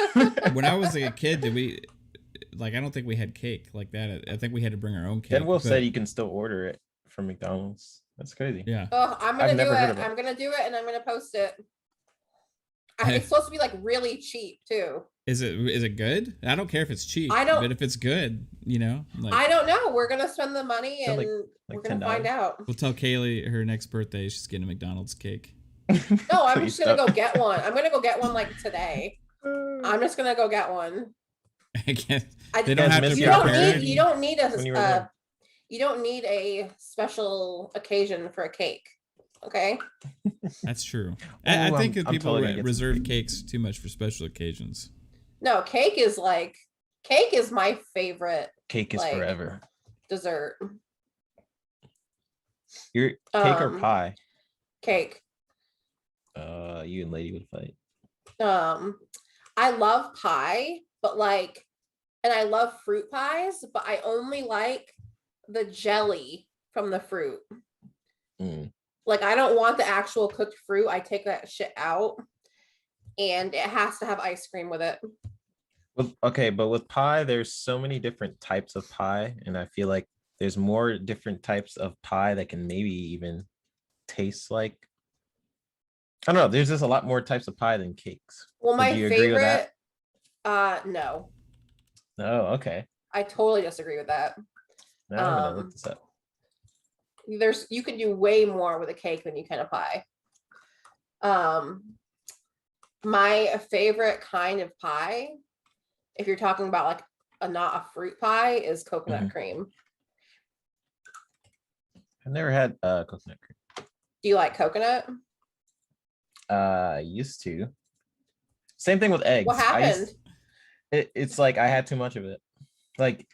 When I was a kid, I don't think we had cake like that. I think we had to bring our own cake. Deadwolf said you can still order it from McDonald's. That's crazy. Yeah. Oh, I'm gonna do it. I'm gonna do it and I'm gonna post it. It's supposed to be like really cheap too. Is it good? I don't care if it's cheap. But if it's good, like, I don't know. We're gonna spend the money and we're gonna find out. We'll tell Kaylee her next birthday she's getting a McDonald's cake. No, I'm just gonna go get one. I'm gonna go get one like today. I'm just gonna go get one. I can't. They don't have to prepare it. You don't need a special occasion for a cake. Okay. That's true. I think that people reserve cakes too much for special occasions. No, cake is my favorite. Cake is forever. Dessert. Your cake or pie? Cake. You and Lady would fight. I love pie, but and I love fruit pies, but I only like the jelly from the fruit. Like, I don't want the actual cooked fruit. I take that shit out, and it has to have ice cream with it. Well, okay, but with pie, there's so many different types of pie, and I feel like there's more different types of pie that can maybe even taste like. I don't know. There's just a lot more types of pie than cakes. Well, my favorite. No. Oh, okay. I totally disagree with that. Now I'm gonna look this up. You can do way more with a cake than you can a pie. My favorite kind of pie, if you're talking about like not a fruit pie, is coconut cream. I've never had coconut cream. Do you like coconut? I used to. Same thing with eggs. What happened? It's like I had too much of it. Like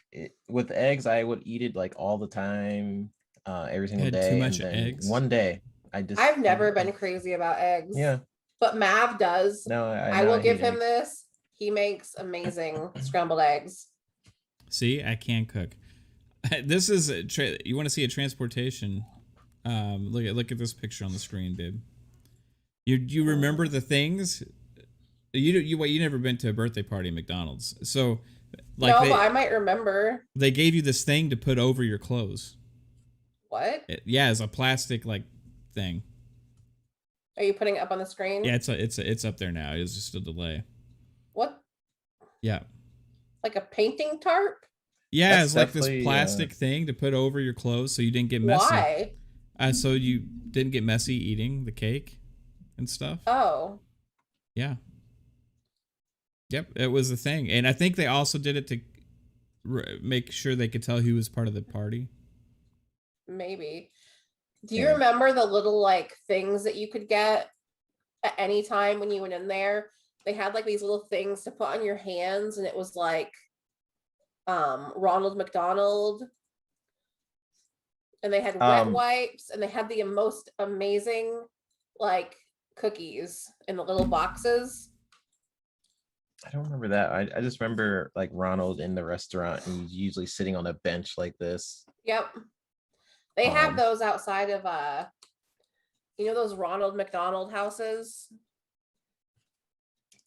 with eggs, I would eat it like all the time, every single day. Too much eggs. One day, I've never been crazy about eggs. Yeah. But Mav does. No, I will give him this. He makes amazing scrambled eggs. See, I can cook. This is you want to see a transportation? Look at this picture on the screen, babe. You remember the things? You never been to a birthday party at McDonald's, so but I might remember. They gave you this thing to put over your clothes. What? It's a plastic thing. Are you putting it up on the screen? Yeah, it's up there now. It's just a delay. What? Yeah. Like a painting tarp? Yeah, it's like this plastic thing to put over your clothes so you didn't get messy. Why? So you didn't get messy eating the cake and stuff. Oh. Yeah. Yep, it was a thing. And I think they also did it to make sure they could tell who was part of the party. Maybe. Do you remember the little things that you could get at any time when you went in there? They had these little things to put on your hands, and it was Ronald McDonald. and they had wet wipes, and they had the most amazing like cookies in the little boxes. I don't remember that. I just remember like Ronald in the restaurant, and he's usually sitting on a bench like this. Yep. They have those outside of you know those Ronald McDonald houses?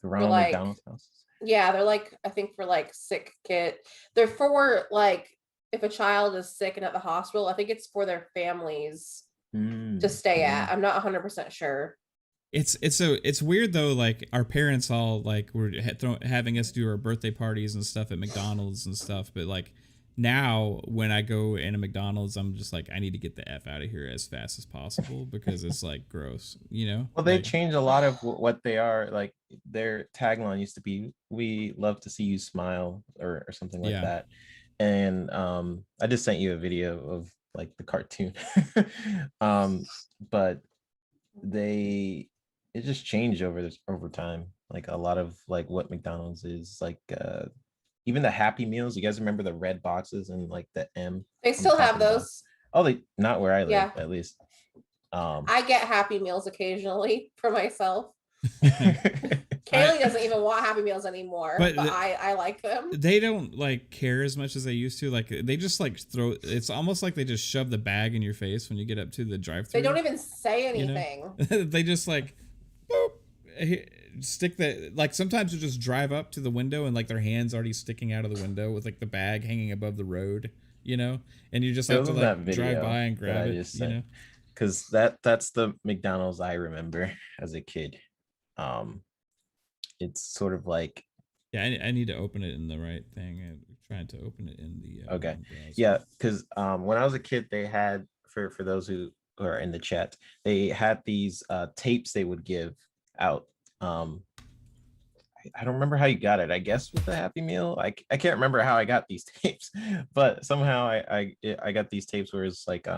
The Ronald like, McDonald houses. Yeah, they're like, I think for like sick kid. They're for like if a child is sick and at the hospital, I think it's for their families to stay at. I'm not 100% sure. It's weird though. Like our parents all like were having us do our birthday parties and stuff at McDonald's and stuff. But like now when I go in a McDonald's, I'm just like, I need to get the F out of here as fast as possible because it's like gross, you know? Well, they like, changed a lot of what they are. Like their tagline used to be, "We love to see you smile," or something like that. And I just sent you a video of like the cartoon. But it just changed over time. Like a lot of like what McDonald's is like, even the Happy Meals. You guys remember the red boxes and like the M? They still have those. Oh, they not where I live, at least. I get Happy Meals occasionally for myself. Kaylee doesn't even want Happy Meals anymore, but I like them. They don't like care as much as they used to. Like they just like throw. It's almost like they just shove the bag in your face when you get up to the drive-thru. They don't even say anything. You know? They just like boop, stick the like. Sometimes you just drive up to the window and like their hands already sticking out of the window with like the bag hanging above the road. You know, and you just have to like drive by and grab it. You know, because that's the McDonald's I remember as a kid. It's sort of like, I need to open it in the right thing. I'm trying to open it in the okay browser. Yeah, because when I was a kid, they had for those who are in the chat, they had these tapes they would give out. I don't remember how you got it. I guess with the Happy Meal. I can't remember how I got these tapes, but somehow I got these tapes where it's like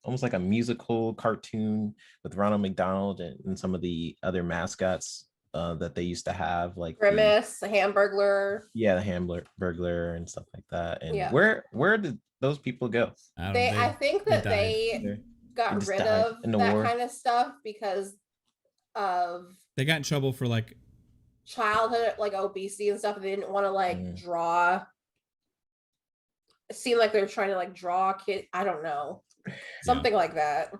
almost like a musical cartoon with Ronald McDonald and some of the other mascots that they used to have, like Grimace, the Hamburglar. Yeah, the Hamburglar and stuff like that. And where did those people go? I think that they got rid of that kind of stuff because of they got in trouble for like childhood like obesity and stuff. They didn't want to like draw. It seemed like they were trying to like draw a kid. I don't know, something like that.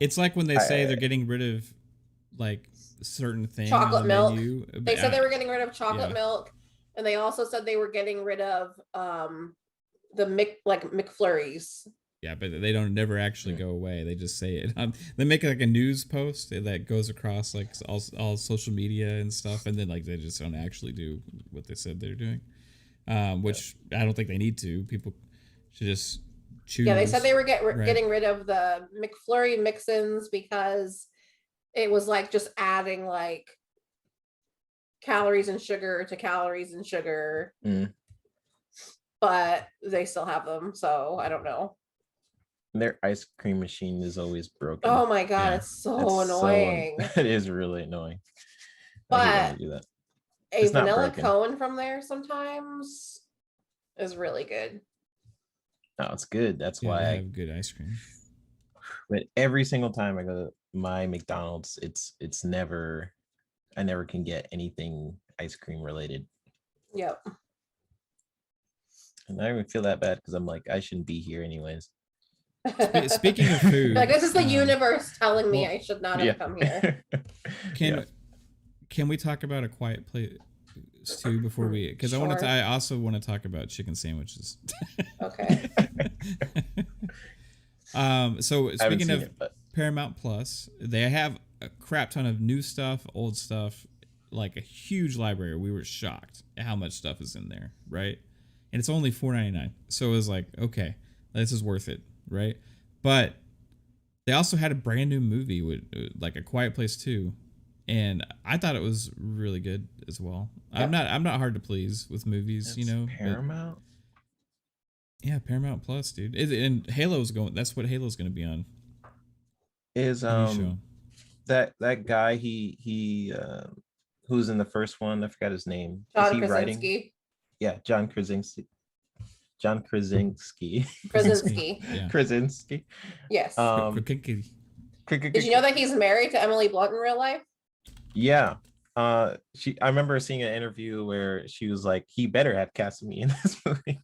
It's like when they say they're getting rid of like certain things. Chocolate milk. They said they were getting rid of chocolate milk, and they also said they were getting rid of the McFlurries. Yeah, but they don't never actually go away. They just say it. They make like a news post that goes across like all social media and stuff, and then like they just don't actually do what they said they're doing. Which I don't think they need to. People should just choose. Yeah, they said they were getting rid of the McFlurry mix-ins because it was like just adding like calories and sugar to calories and sugar. But they still have them, so I don't know. Their ice cream machine is always broken. Oh my god, it's so annoying. It is really annoying. But a vanilla cone from there sometimes is really good. No, it's good. That's why I have good ice cream. But every single time I go to my McDonald's, it's never, I never can get anything ice cream related. Yep. And I don't even feel that bad because I'm like, I shouldn't be here anyways. Speaking of food, like this is the universe telling me I should not have come here. Can we talk about A Quiet Place too before we? Because I also want to talk about chicken sandwiches. Okay. So speaking of Paramount Plus, they have a crap ton of new stuff, old stuff, like a huge library. We were shocked at how much stuff is in there, right? And it's only $4.99. So it was like, okay, this is worth it, right? But they also had a brand new movie with like A Quiet Place 2, and I thought it was really good as well. Yep. I'm not hard to please with movies, you know. Paramount. Yeah, Paramount Plus, dude. And Halo's going. That's what Halo's going to be on. Is that guy he who's in the first one? I forgot his name. John Is he Krasinski. writing? Yeah, John Krasinski. John Krasinski. Krasinski. Yeah. Krasinski. Yes. Did Did you know that he's married to Emily Blunt in real life? Yeah. I remember seeing an interview where she was like, he better have cast me in this movie.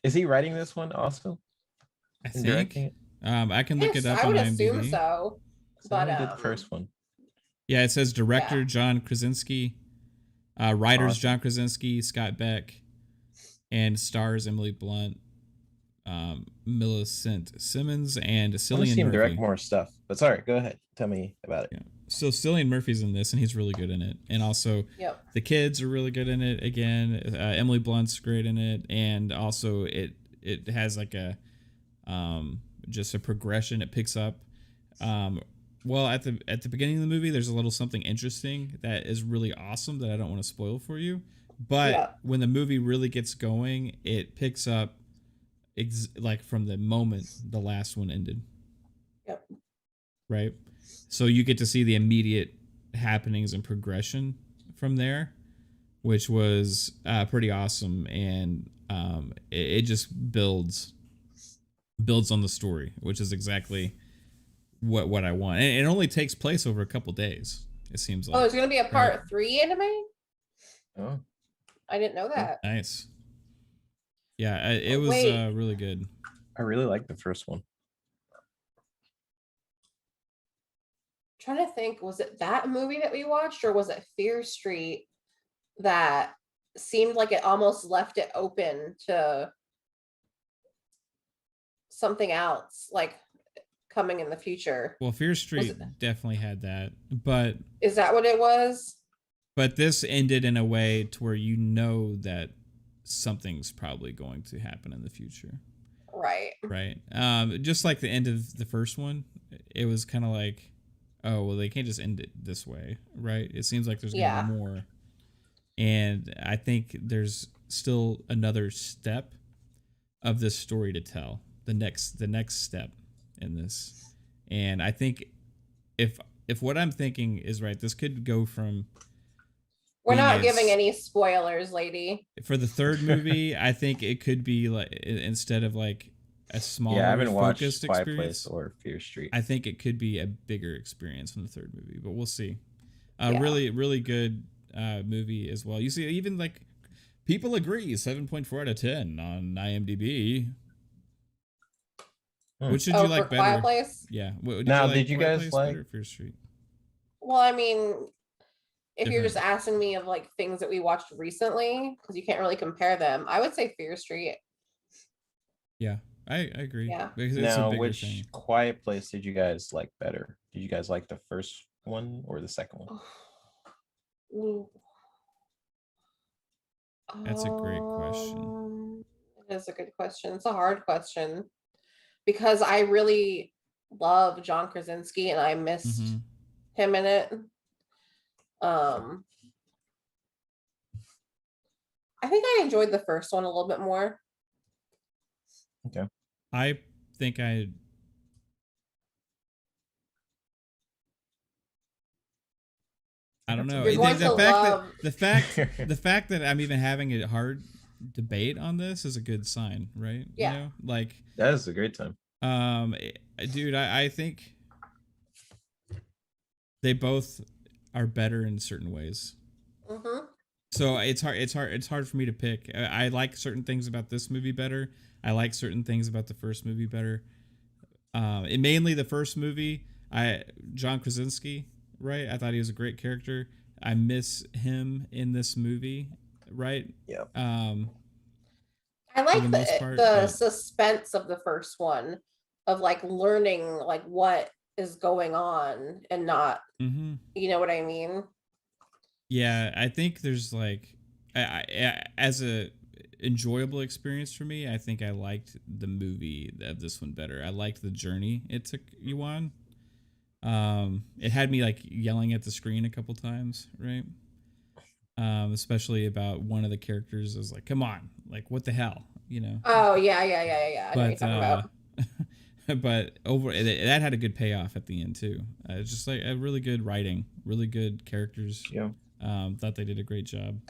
Is he writing this one also? I And directing think. it? I can look it up I on would IMDb. assume so. But But did the first one. Yeah, it says director Yeah. John Krasinski, writers Awesome. John Krasinski, Scott Beck, and stars Emily Blunt, Millicent Simmons, and I want to see Cillian him Murphy. direct more stuff. But sorry, go ahead. Tell me about it. Yeah. So Cillian Murphy's in this, and he's really good in it. And also, yep. the kids are really good in it. Again, Emily Blunt's great in it, and also it has like a just a progression. It picks up. Well, at the beginning of the movie, there's a little something interesting that is really awesome that I don't want to spoil for you. But when the movie really gets going, it picks up like from the moment the last one ended. Yep. Right. So you get to see the immediate happenings and progression from there, which was pretty awesome, and it just builds on the story, which is exactly what I want. And it only takes place over a couple days, it seems like. Oh, there's gonna be a part 3 anime? Oh, I didn't know that. Nice. Yeah, it was really good. I really like the first one. Trying to think, was it that movie that we watched, or was it Fear Street that seemed like it almost left it open to something else, like coming in the future? Well, Fear Street definitely had that, but is that what it was? But this ended in a way to where you know that something's probably going to happen in the future. Right. Right. Just like the end of the first one, it was kind of like, oh, well, they can't just end it this way, right? It seems like there's going to be more. And I think there's still another step of this story to tell. The next step in this. And I think if what I'm thinking is right, this could go from... We're not giving any spoilers, lady. For the third movie, I think it could be like, instead of like a smaller, I haven't watched focused Quiet experience, Place or Fear Street. I think it could be a bigger experience in the third movie, but we'll see. Really, really good movie as well. You see, even like people agree, 7.4 out of 10 on IMDb. Which should you like better? Quiet Place? Yeah. Did you guys like Fear Street? Well, I mean, if you're just asking me of like things that we watched recently, because you can't really compare them, I would say Fear Street. Yeah, I agree. Yeah. Because now, which Quiet Place did you guys like better? Did you guys like the first one or the second one? That's a great question. It is a good question. It's a hard question because I really love John Krasinski and I missed him in it. I think I enjoyed the first one a little bit more. Okay. I think I don't know. The fact that I'm even having a hard debate on this is a good sign, right? Yeah. You know, like that is a great time. Dude, I think they both are better in certain ways. So it's hard for me to pick. I like certain things about this movie better. I like certain things about the first movie better. And mainly the first movie, John Krasinski, right? I thought he was a great character. I miss him in this movie, right? Yeah. I like the suspense of the first one, of like learning like what is going on and not, you know what I mean? Yeah, I think there's like, as a enjoyable experience for me, I think I liked the movie of this one better. I liked the journey it took you on. It had me like yelling at the screen a couple times, right? Especially about one of the characters. I was like, "Come on, like what the hell," you know? Oh yeah. I know what you're talking about. But that had a good payoff at the end too. It's just like a really good writing, really good characters. Yeah. Thought they did a great job.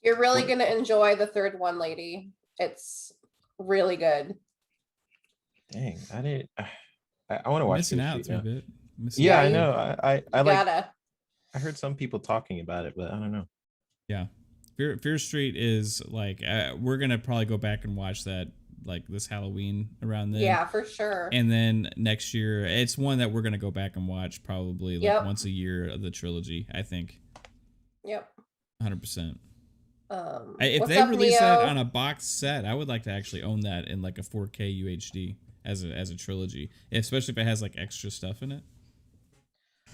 You're really going to enjoy the third one, lady. It's really good. Dang, I didn't. I want to watch Missing Fear out Street a now. bit. Yeah, I you- know. I like. Gotta. I heard some people talking about it, but I don't know. Yeah, Fear Street is like we're gonna probably go back and watch that like this Halloween around then. Yeah, for sure. And then next year, it's one that we're gonna go back and watch probably like once a year of the trilogy. I think. Yep. 100%. If If they release that on a box set, I would like to actually own that in like a 4K UHD as a trilogy, especially if it has like extra stuff in it.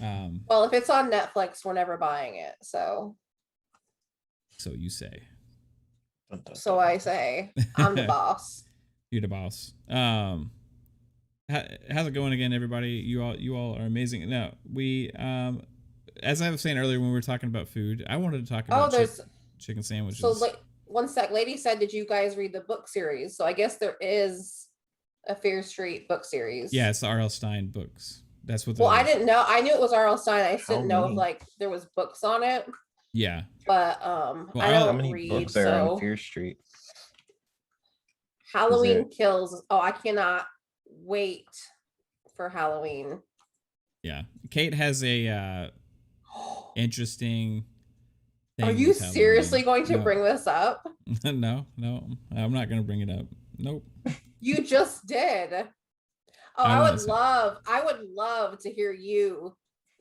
Well, if it's on Netflix, we're never buying it. So you say. So I say, I'm the boss. You're the boss. How's it going again, everybody? You all are amazing. Now we as I was saying earlier when we were talking about food, I wanted to talk about chicken sandwiches. So like one sec, lady said, did you guys read the book series? So I guess there is a Fear Street book series. Yeah, it's the R.L. Stein books. That's what. Well, I didn't know. I knew it was R.L. Stein. I just didn't know if like there was books on it. Yeah. But well, I don't how many read. books are on Fear Street? Halloween Kills. Oh, I cannot wait for Halloween. Yeah, Kate has a interesting thing. Are you seriously going to bring this up? No, I'm not going to bring it up. Nope. You just did. Oh, I would love to hear you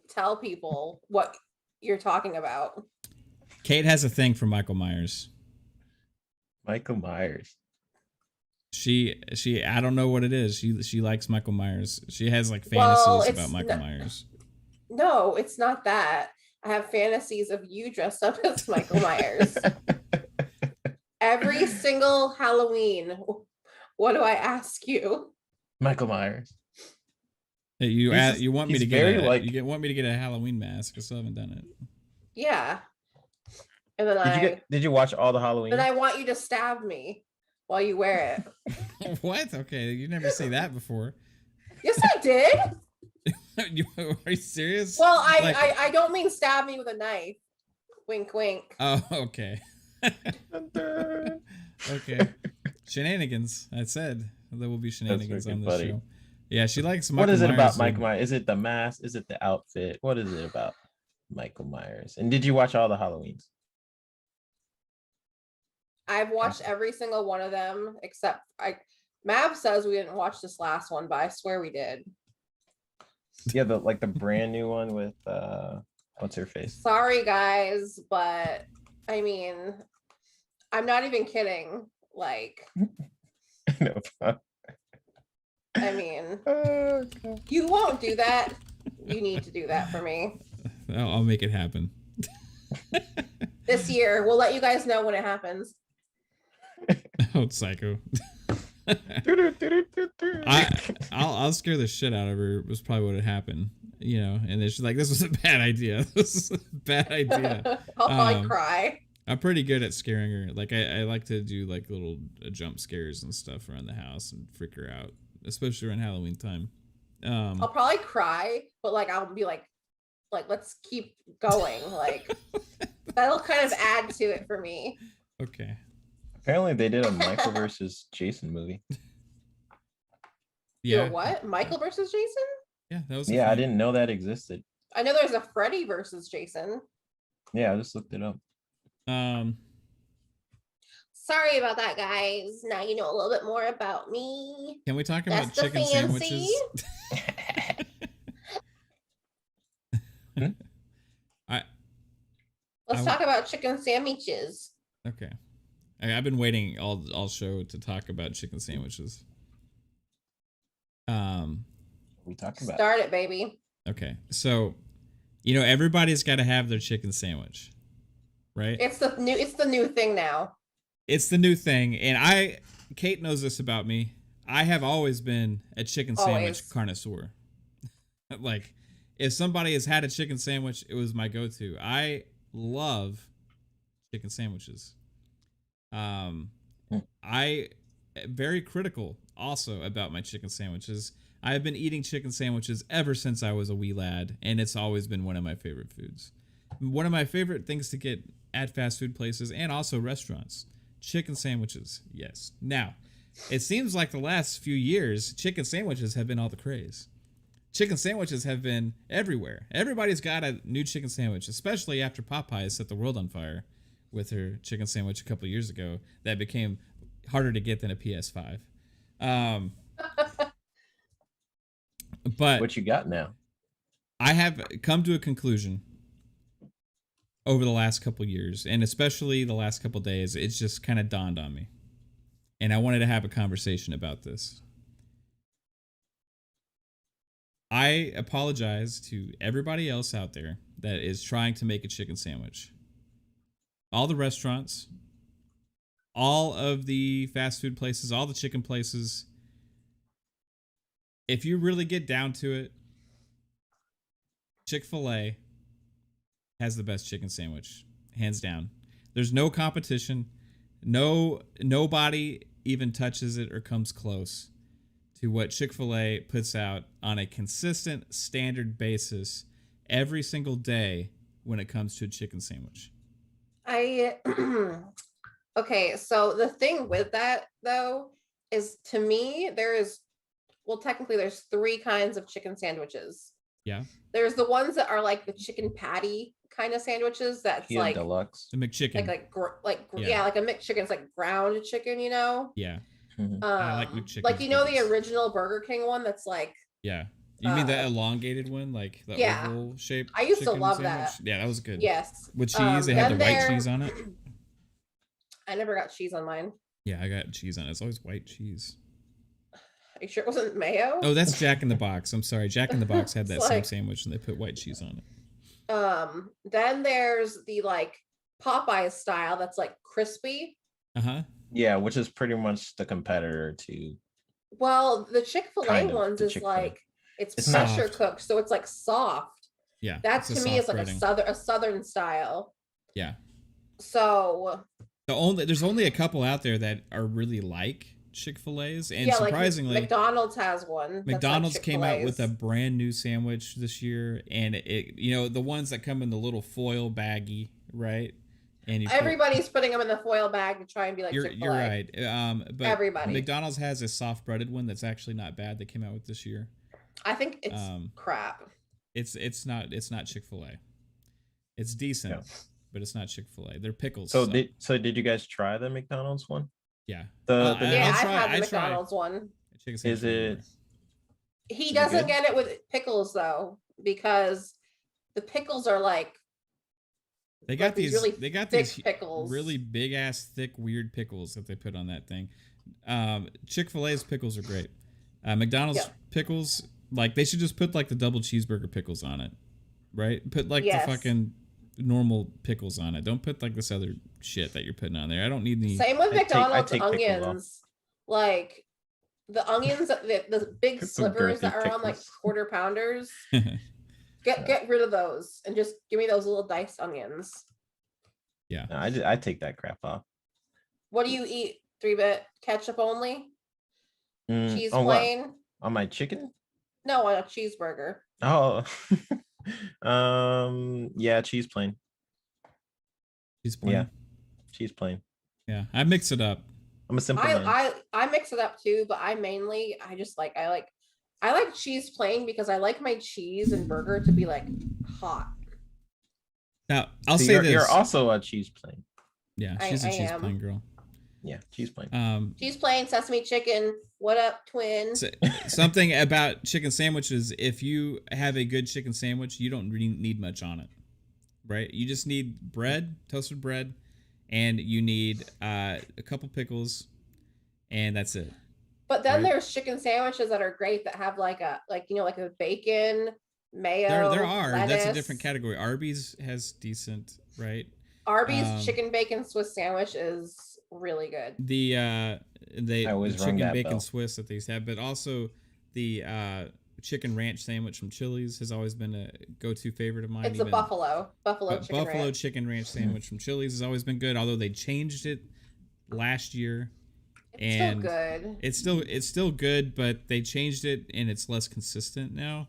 tell people what you're talking about. Kate has a thing for Michael Myers. Michael Myers. She I don't know what it is. She likes Michael Myers. She has like fantasies about Michael Myers. No, it's not that. I have fantasies of you dressed up as Michael Myers. Every single Halloween. What do I ask you? Michael Myers. Hey, you want me to get you want me to get a Halloween mask? I still haven't done it. Yeah. And then did you watch all the Halloween? Then I want you to stab me while you wear it. What? Okay, you never say that before. Yes, I did. Are you serious? Well, I don't mean stab me with a knife. Wink, wink. Oh, okay. Okay. Shenanigans. I said there will be shenanigans on this show. Yeah, she likes Michael Myers. What is it about Michael Myers? Is it the mask? Is it the outfit? What is it about Michael Myers? And did you watch all the Halloweens? I've watched every single one of them except Mav says we didn't watch this last one, but I swear we did. Yeah, the brand new one with what's her face? Sorry guys, but I mean, I'm not even kidding. Like, no. I mean, you won't do that. You need to do that for me. I'll make it happen. This year, we'll let you guys know when it happens. Oh, psycho. I'll scare the shit out of her was probably what had happened, you know, and then she's like, this was a bad idea. This is a bad idea. I'll probably cry. I'm pretty good at scaring her. Like I like to do like little jump scares and stuff around the house and freak her out, especially around Halloween time. I'll probably cry, but like I'll be like let's keep going. Like that'll kind of add to it for me. Okay. Apparently they did a Michael versus Jason movie. Yeah. What? Michael versus Jason? Yeah, that was. Yeah, I didn't know that existed. I know there's a Freddy versus Jason. Yeah, I just looked it up. Sorry about that, guys. Now you know a little bit more about me. Can we talk about chicken sandwiches? Let's talk about chicken sandwiches. Okay. I've been waiting all show to talk about chicken sandwiches. We talked about Start it, baby. Okay. So, you know, everybody's got to have their chicken sandwich, right? It's the new thing now. It's the new thing, and Kate knows this about me. I have always been a chicken sandwich connoisseur. Like, if somebody has had a chicken sandwich, it was my go-to. I love chicken sandwiches. I very critical also about my chicken sandwiches. I have been eating chicken sandwiches ever since I was a wee lad, and it's always been one of my favorite foods. One of my favorite things to get at fast food places and also restaurants. Chicken sandwiches, yes. Now, it seems like the last few years, chicken sandwiches have been all the craze. Chicken sandwiches have been everywhere. Everybody's got a new chicken sandwich, especially after Popeyes set the world on fire with her chicken sandwich a couple years ago. That became harder to get than a PS5. But What you got now? I have come to a conclusion over the last couple years, and especially the last couple days. It's just kind of dawned on me, and I wanted to have a conversation about this. I apologize to everybody else out there that is trying to make a chicken sandwich. All the restaurants, all of the fast food places, all the chicken places. If you really get down to it, Chick-fil-A has the best chicken sandwich, hands down. There's no competition. Nobody even touches it or comes close to what Chick-fil-A puts out on a consistent, standard basis every single day when it comes to a chicken sandwich. Okay, so the thing with that though is, to me, technically there's 3 kinds of chicken sandwiches. Yeah. There's the ones that are like the chicken patty kind of sandwiches. That's like deluxe, the McChicken. Like a McChicken. It's like ground chicken, you know. Yeah. I like McChicken. Like, you know, the original Burger King one that's like. Yeah. You mean the elongated one, like the oval shape? I used to love that. Yeah, that was good. Yes. With cheese, they had the white cheese on it. I never got cheese on mine. Yeah, I got cheese on it. It's always white cheese. Are you sure it wasn't mayo? Oh, that's Jack in the Box. I'm sorry. Jack in the Box had that same sandwich and they put white cheese on it. Then there's the like Popeyes style that's like crispy. Yeah, which is pretty much the competitor to. Well, the Chick-fil-A ones is like it's pressure cooked, so it's like soft. Yeah, that to me is like a southern style. Yeah. So there's only a couple out there that are really like Chick-fil-A's, and surprisingly, like McDonald's has one. McDonald's came out with a brand new sandwich this year, and it, you know, the ones that come in the little foil baggie, right? And everybody's putting them in the foil bag to try and be like Chick-fil-A. You're right. But everybody. McDonald's has a soft breaded one that's actually not bad. They came out with this year. I think it's crap. It's not Chick-fil-A. It's decent, but it's not Chick-fil-A. They're pickles. So did you guys try the McDonald's one? Yeah. I've had the McDonald's one. Is it? He doesn't get it with pickles though, because the pickles are like. They got these pickles. Really big ass thick weird pickles that they put on that thing. Chick-fil-A's pickles are great. McDonald's pickles, like, they should just put like the double cheeseburger pickles on it, right? Put like the fucking normal pickles on it. Don't put like this other shit that you're putting on there. I don't need any. Same with McDonald's onions. Like the onions, the big slivers that are on like quarter pounders. Get rid of those and just give me those little diced onions. Yeah. No, I take that crap off. What do you eat? 3-bit ketchup only? Cheese plain? What? On my chicken? No, on a cheeseburger. Oh. Yeah, cheese plain. Cheese plain. Yeah. Cheese plain. Yeah, I mix it up. I'm a simple man. I mix it up too, but I like cheese plain because I like my cheese and burger to be like hot. Now I'll say this: you're also a cheese plain. Yeah, she's a cheese plain girl. Yeah, cheese plain. Cheese plain, sesame chicken. What up, twin? Something about chicken sandwiches: if you have a good chicken sandwich, you don't really need much on it, right? You just need bread, toasted bread, and you need a couple pickles, and that's it. But then there's chicken sandwiches that are great that have like a bacon, mayo. There are. Lettuce. That's a different category. Arby's has decent, right? Arby's chicken bacon Swiss sandwich is really good. The chicken bacon bell. Swiss that they used to have, but also the chicken ranch sandwich from Chili's has always been a go-to favorite of mine. It's a buffalo chicken ranch sandwich from Chili's has always been good, although they changed it last year. It's still good. It's still good, but they changed it and it's less consistent now.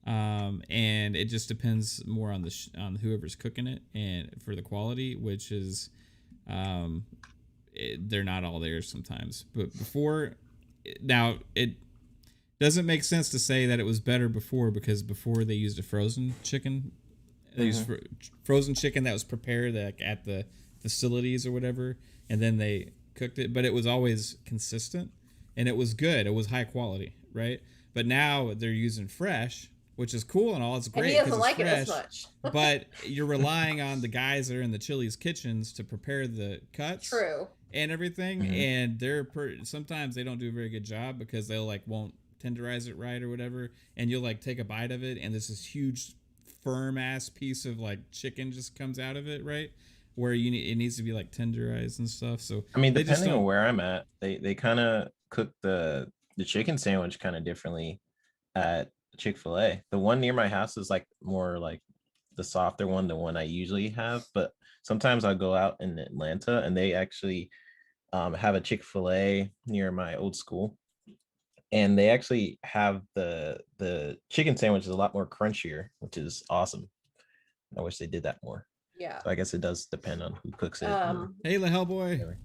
And it just depends more on on whoever's cooking it and for the quality, which is they're not all there sometimes. But before, now it doesn't make sense to say that it was better before, because before they used a frozen chicken. They used frozen chicken that was prepared at the facilities or whatever, and then they cooked it. But it was always consistent, and it was good. It was high quality, right? But now they're using fresh, which is cool and all. It's great. And he doesn't like fresh, it as much. but you're relying on the guys that are in the Chili's kitchens to prepare the cuts. True. And everything, and sometimes they don't do a very good job because they'll won't tenderize it right or whatever, and you'll take a bite of it, and this huge firm ass piece of chicken just comes out of it, right? Where it needs to be tenderized and stuff. So I mean, depending on where I'm at, they kind of cook the chicken sandwich kind of differently at Chick-fil-A. The one near my house is more the softer one, the one I usually have, but sometimes I'll go out in Atlanta and they actually have a Chick-fil-A near my old school, and they actually have the chicken sandwich is a lot more crunchier, which is awesome. I wish they did that more. Yeah. So I guess it does depend on who cooks it. Hey, Hellboy. Whatever.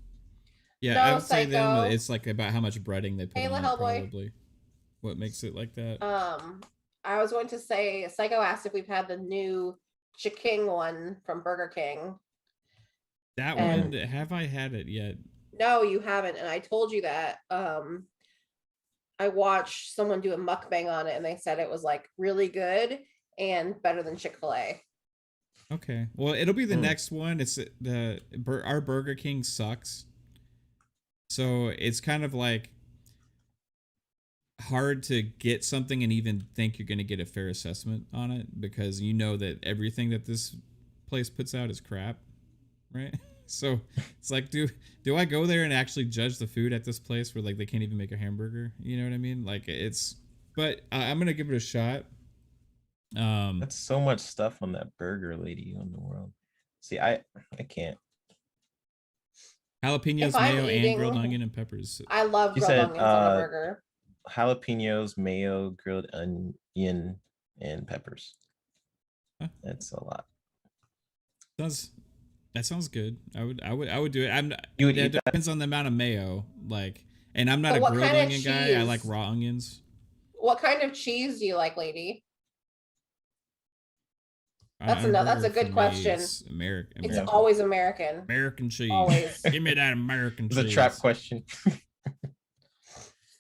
Yeah, no, I would say Psycho. them. It's about how much breading they put on it, probably. What makes it like that? I was going to say, Psycho asked if we've had the new Chiking one from Burger King. That one, have I had it yet? No, you haven't, and I told you that. I watched someone do a mukbang on it, and they said it was really good and better than Chick-fil-A. Okay, well, it'll be the next one. It's our Burger King sucks, so it's kind of hard to get something and even think you're going to get a fair assessment on it, because you know that everything that this place puts out is crap, right? So it's do I go there and actually judge the food at this place where they can't even make a hamburger? You know what I mean? But I'm gonna give it a shot. That's so much stuff on that burger, lady, on the world. See, I can't. Jalapenos, mayo, and grilled onion and peppers. I love grilled onions on a burger. Jalapenos, mayo, grilled onion, and peppers. Huh? That's a lot. That sounds good. I would do it. It depends on the amount of mayo, and I'm not a grilled onion guy. I like raw onions. What kind of cheese do you like, lady? That's a good question. It's American. It's always American. American cheese. Always. Give me that American cheese. It's a trap question.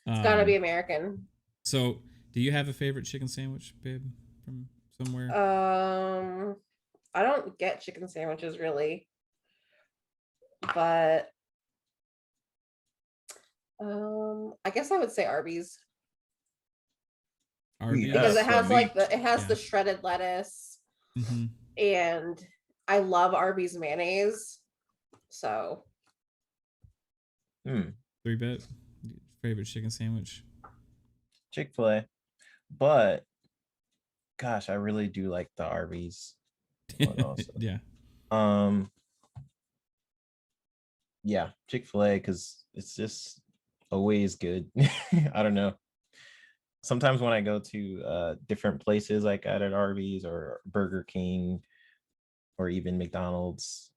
It's gotta be American. So, do you have a favorite chicken sandwich, babe, from somewhere? I don't get chicken sandwiches really, but I guess I would say Arby's. Arby's, because it has the shredded lettuce, and I love Arby's mayonnaise. So, 3-bet favorite chicken sandwich. Chick-fil-A, but gosh, I really do like the Arby's one also. Yeah, Chick-fil-A, because it's just always good. I don't know. Sometimes when I go to different places like at Arby's or Burger King or even McDonald's,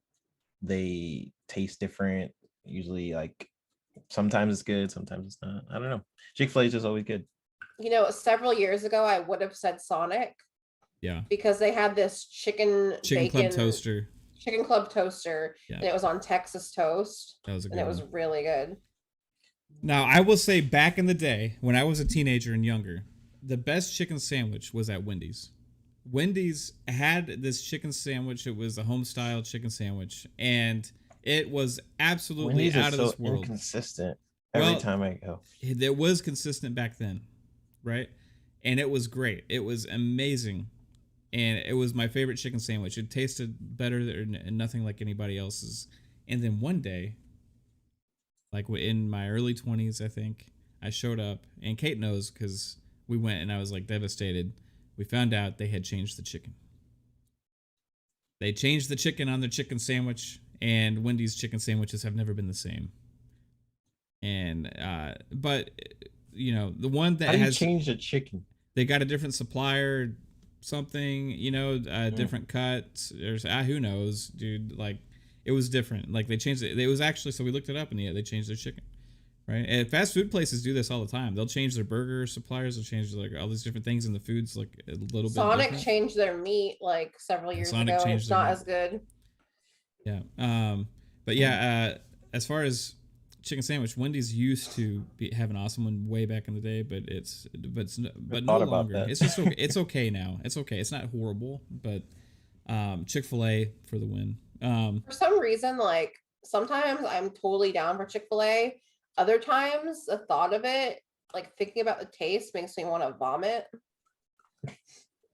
they taste different. Usually, sometimes it's good, sometimes it's not. I don't know. Chick-fil-A is just always good. Several years ago, I would have said Sonic. Yeah. Because they had this chicken club toaster. Chicken club toaster, and it was on Texas toast. That was a good one. It was really good. Now, I will say, back in the day when I was a teenager and younger, the best chicken sandwich was at Wendy's. Wendy's had this chicken sandwich. It was a home style chicken sandwich, and it was absolutely Wendy's out of so this world. Inconsistent every time I go. It was consistent back then, right? And it was great. It was amazing. And it was my favorite chicken sandwich. It tasted better than nothing like anybody else's. And then one day, in my early 20s, I think, I showed up, and Kate knows because we went and I was devastated. We found out they had changed the chicken. They changed the chicken on their chicken sandwich, and Wendy's chicken sandwiches have never been the same. And, but, the one that How do you change the chicken? they got a different supplier, something, you know, different cuts. There's who knows, dude. Like it was different. Like they changed it. It was actually, so we looked it up, and yeah, they changed their chicken. Right, and fast food places do this all the time. They'll change their burger suppliers. They'll change like all these different things in the foods, like a little bit. Sonic different. changed their meat like several years Sonic ago. And changed it's their not meat. as good. Yeah. But yeah, as far as chicken sandwich, Wendy's used to have an awesome one way back in the day, but no longer. It's just okay. It's okay now. It's okay. It's not horrible, but Chick-fil-A for the win. For some reason, like sometimes I'm totally down for Chick-fil-A. Other times, the thought of it, like thinking about the taste, makes me want to vomit.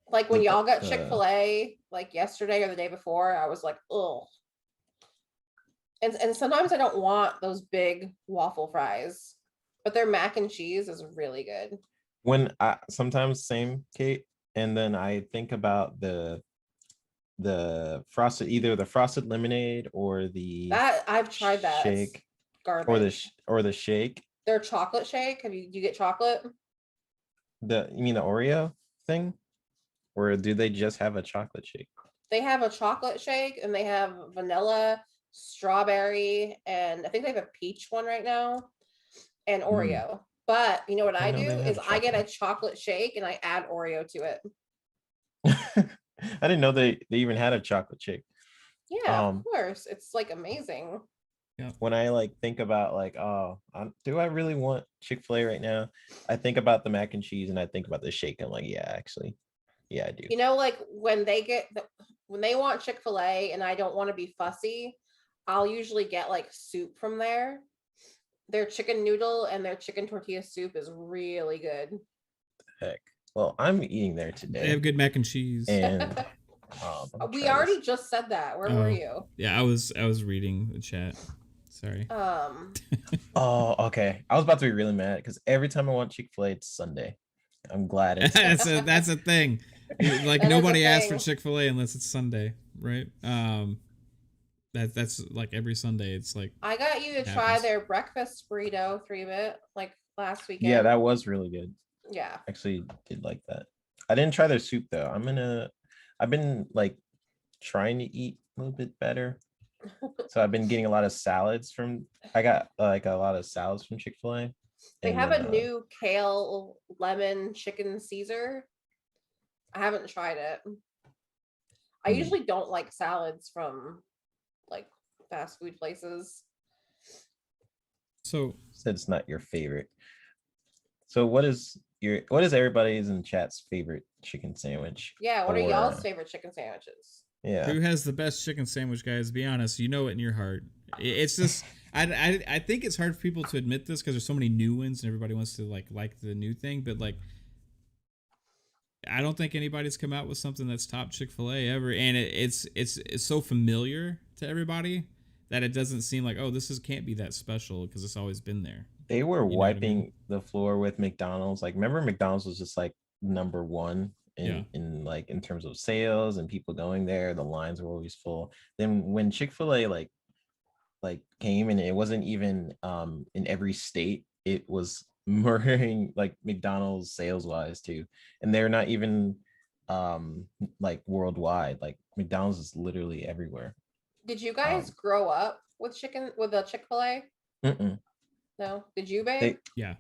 Like when y'all got Chick-fil-A, like yesterday or the day before, I was like, ugh. And sometimes I don't want those big waffle fries, but their mac and cheese is really good. When I sometimes same, Kate, and then I think about the frosted, either the frosted lemonade or the I've tried that shake, garbage. or the shake. Their chocolate shake. Do you get chocolate? You mean the Oreo thing, or do they just have a chocolate shake? They have a chocolate shake, and they have vanilla, strawberry, and I think they have a peach one right now, and Oreo. But you know what I do is I get a chocolate shake and I add Oreo to it. I didn't know they even had a chocolate shake. Yeah, of course. It's like amazing. Yeah. When I like think about like, do I really want Chick-fil-A right now? I think about the mac and cheese and I think about the shake. I'm like, yeah, actually, yeah, I do. You know, like when they want Chick-fil-A and I don't want to be fussy, I'll usually get like soup from there. Their chicken noodle and their chicken tortilla soup is really good. Heck. Well, I'm eating there today. They have good mac and cheese. And we already just said that. Where were you? Yeah, I was reading the chat. Sorry. Oh, okay. I was about to be really mad because every time I want Chick-fil-A, it's Sunday. I'm glad it's that's a thing. Like nobody asks for Chick-fil-A unless it's Sunday, right? That's like every Sunday. It's like I got you to try their breakfast burrito 3-bit like last weekend. Yeah, that was really good. Yeah, actually did like that. I didn't try their soup though. I've been like trying to eat a little bit better. So I've been getting a lot of salads I got like a lot of salads from Chick-fil-A. They have a new kale lemon chicken Caesar. I haven't tried it. I usually don't like salads from like fast food places. So said it's not your favorite. So what is everybody's in chat's favorite chicken sandwich? Yeah, what are y'all's favorite chicken sandwiches? Yeah. Who has the best chicken sandwich, guys? Be honest. You know it in your heart. It's just I think it's hard for people to admit this because there's so many new ones and everybody wants to like the new thing, but like I don't think anybody's come out with something that's top Chick-fil-A ever, and it's so familiar to everybody that it doesn't seem like, oh, this can't be that special because it's always been there. They were wiping the floor with McDonald's. Like, remember McDonald's was just like number one in terms of sales and people going there. The lines were always full. Then when Chick-fil-A like came, and it wasn't even in every state, it was murdering like McDonald's sales wise too, and they're not even like worldwide. Like McDonald's is literally everywhere. Did you guys grow up with a Chick-fil-A? No. Did you, babe? Yeah.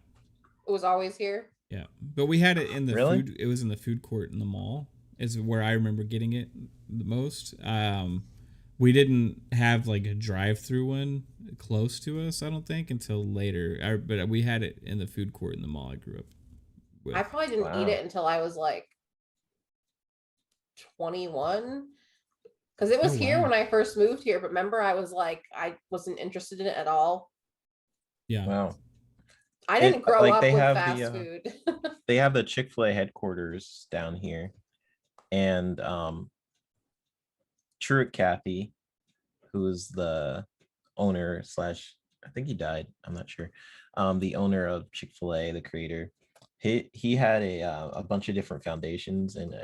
It was always here. Yeah, but we had it in the food. It was in the food court in the mall. Is where I remember getting it the most. We didn't have like a drive-through one close to us, I don't think, until later. But we had it in the food court in the mall I grew up with. I probably didn't eat it until I was like 21. Because it was here when I first moved here. But remember, I was like, I wasn't interested in it at all. Yeah. Wow. I didn't grow up with fast food. They have the Chick-fil-A headquarters down here. And Truett Cathy, who is the owner / I think he died, I'm not sure, the owner of Chick-fil-A, the creator, he had a bunch of different foundations, and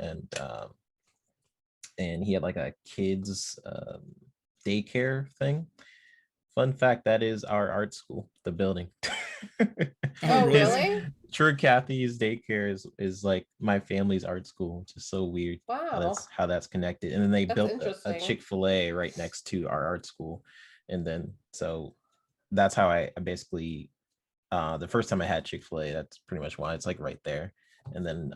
he had like a kids daycare thing. Fun fact, that is our art school, the building. Oh, really? really? True Kathy's daycare is like my family's art school, which is so weird. Wow. How that's connected. And then they That's built a interesting. Chick-fil-A right next to our art school. And then so that's how I basically the first time I had Chick-fil-A, that's pretty much why it's like right there. And then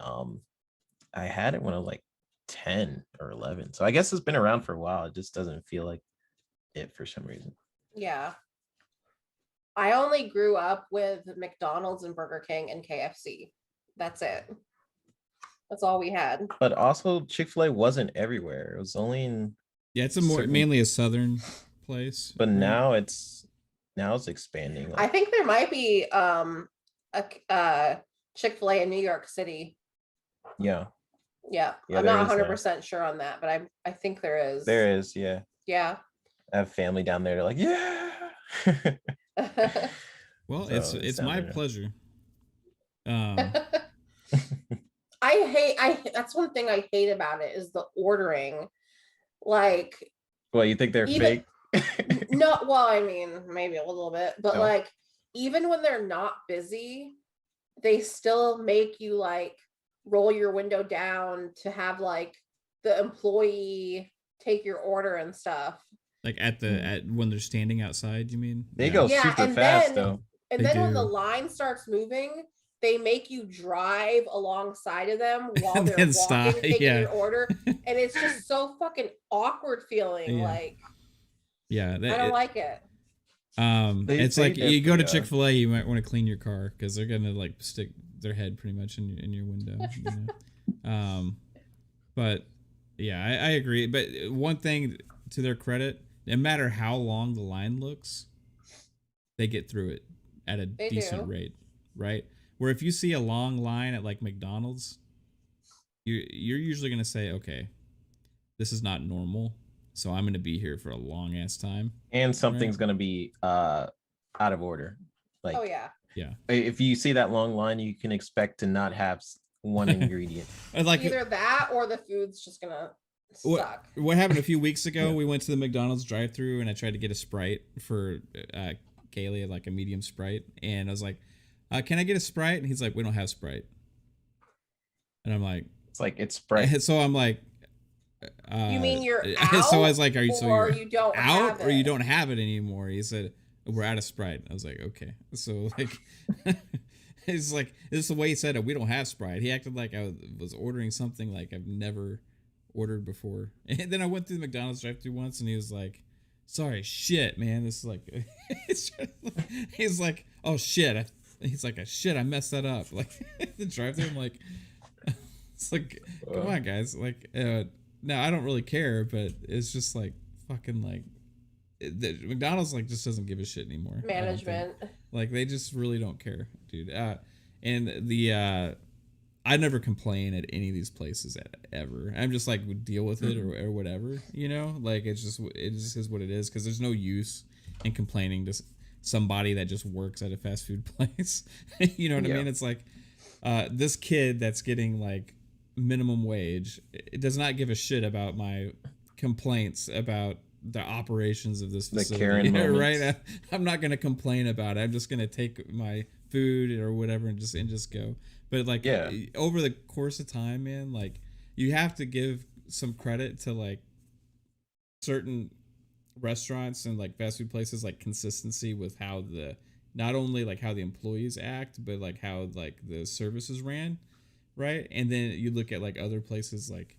I had it when I was like 10 or 11. So I guess it's been around for a while. It just doesn't feel like it for some reason. Yeah. I only grew up with McDonald's and Burger King and KFC. That's it. That's all we had. But also Chick-fil-A wasn't everywhere. It was only in it's certain- mainly a southern place. but right? now it's expanding. I think there might be a Chick-fil-A in New York City. Yeah. Yeah. Yeah, I'm there not is 100% sure on that, but I think there is. There is, yeah. Yeah. I have family down there. They're like, yeah. Well, So it's down my there. pleasure. That's one thing I hate about it is the ordering. Like, Well, you think they're Even- fake? no, well, I mean, maybe a little bit, but No. like, even when they're not busy, they still make you like roll your window down to have like the employee take your order and stuff. Like at when they're standing outside, you mean? They Yeah. go Yeah, super and fast then- though. And They then when the do. line starts moving, they make you drive alongside of them while And they're then walking, stop, taking yeah. your order. And it's just so fucking awkward feeling. Yeah. Like, Yeah, I don't like it. it's they like you go to definitely are. Chick-fil-A, you might want to clean your car because they're gonna like stick their head pretty much in your window. You know? But yeah, I agree. But one thing to their credit, no matter how long the line looks, they get through it at a They decent do. rate, right? Where if you see a long line at like McDonald's, you're usually gonna say, okay, this is not normal, so I'm gonna be here for a long ass time. And something's gonna be out of order. Like Oh yeah. if you see that long line, you can expect to not have one ingredient. And like Either that or the food's just gonna suck. what happened a few weeks ago, Yeah. we went to the McDonald's drive-thru and I tried to get a Sprite for Kaylee, like a medium Sprite, and I was like, can I get a Sprite? And he's like, we don't have Sprite. And I'm like, It's like it's Sprite. so I'm like, You mean you're out? so I was like, are you so or you're you don't out have or you it? don't have it anymore? He said, we're out of Sprite. I was like, okay. So like it's like this is the way he said it. We don't have Sprite. He acted like I was ordering something like I've never ordered before. And then I went through the McDonald's drive-thru once and he was like, sorry, shit, man. This is like he's like, oh shit. He's like, shit, I messed that up. Like the drive-thru, I'm like, it's like, come on, guys. Like, no, I don't really care, but it's just like fucking like McDonald's like just doesn't give a shit anymore. I don't think. Management. Like they just really don't care, dude. And the I never complain at any of these places ever. I'm just like deal with it or whatever, you know. Like it just is what it is because there's no use in complaining to somebody that just works at a fast food place. You know what I mean? It's like this kid that's getting like minimum wage. It does not give a shit about my complaints about the operations of this facility. Karen moments. Right? I'm not gonna complain about it. I'm just gonna take my food or whatever and just go. But like over the course of time, man, like you have to give some credit to like certain restaurants and like fast food places, like consistency with how not only like how the employees act, but like how like the services ran, right? And then you look at like other places like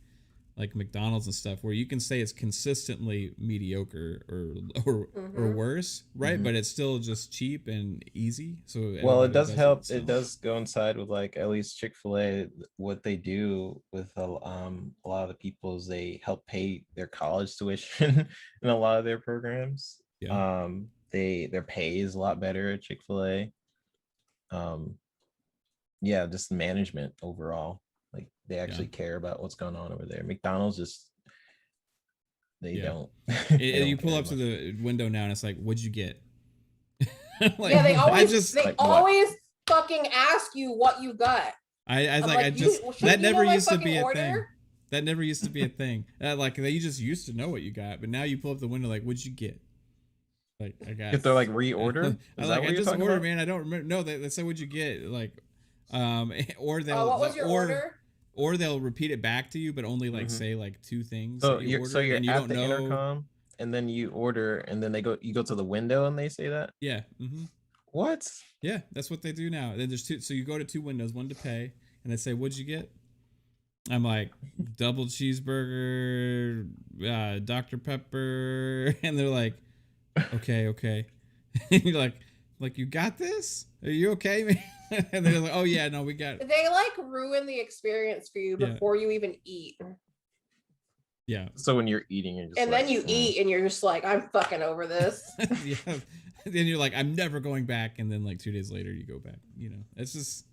McDonald's and stuff where you can say it's consistently mediocre or worse, right? Mm-hmm. But it's still just cheap and easy. So Well, it everybody does help. so. It does coincide with like at least Chick-fil-A. What they do with a lot of the people is they help pay their college tuition in a lot of their programs. Yeah. Their pay is a lot better at Chick-fil-A. Yeah, just management overall. Like they actually care about what's going on over there. McDonald's just they don't. They don't you pull care up to much. the window now and it's like, what'd you get? Like, Yeah, they always like, what? always fucking ask you what you got. I I'm like I you- just shouldn't that you know never my used to fucking be a order? thing. That never used to be a thing. Like you just used to know what you got, but now you pull up the window like, what'd you get? Like I got. If they're like reorder, I is like that what I you're just talking ordered, about? man. I don't remember. No, they said what'd you get? Like, or they'll what was your order? or they'll repeat it back to you, but only like Mhm. say like 2 things So that you ordered, so you're and you at don't the know. intercom, and then you order, and then you go to the window, and they say that. Yeah. Mm-hmm. What? Yeah, that's what they do now. Then there's 2. So you go to 2 windows, one to pay, and they say, "What'd you get?" I'm like, "Double cheeseburger, Dr. Pepper," and they're like, "Okay." And you're like, "You got this? Are you okay, man?" And they're like, "Oh yeah, no, we got it." They like ruin the experience for you Yeah. before you even eat. Yeah. So when you're eating, you're just And like, then you eat and you're just like, I'm fucking over this. Yeah. Then you're like, "I'm never going back," and then like 2 days later, you go back. You know, it's just.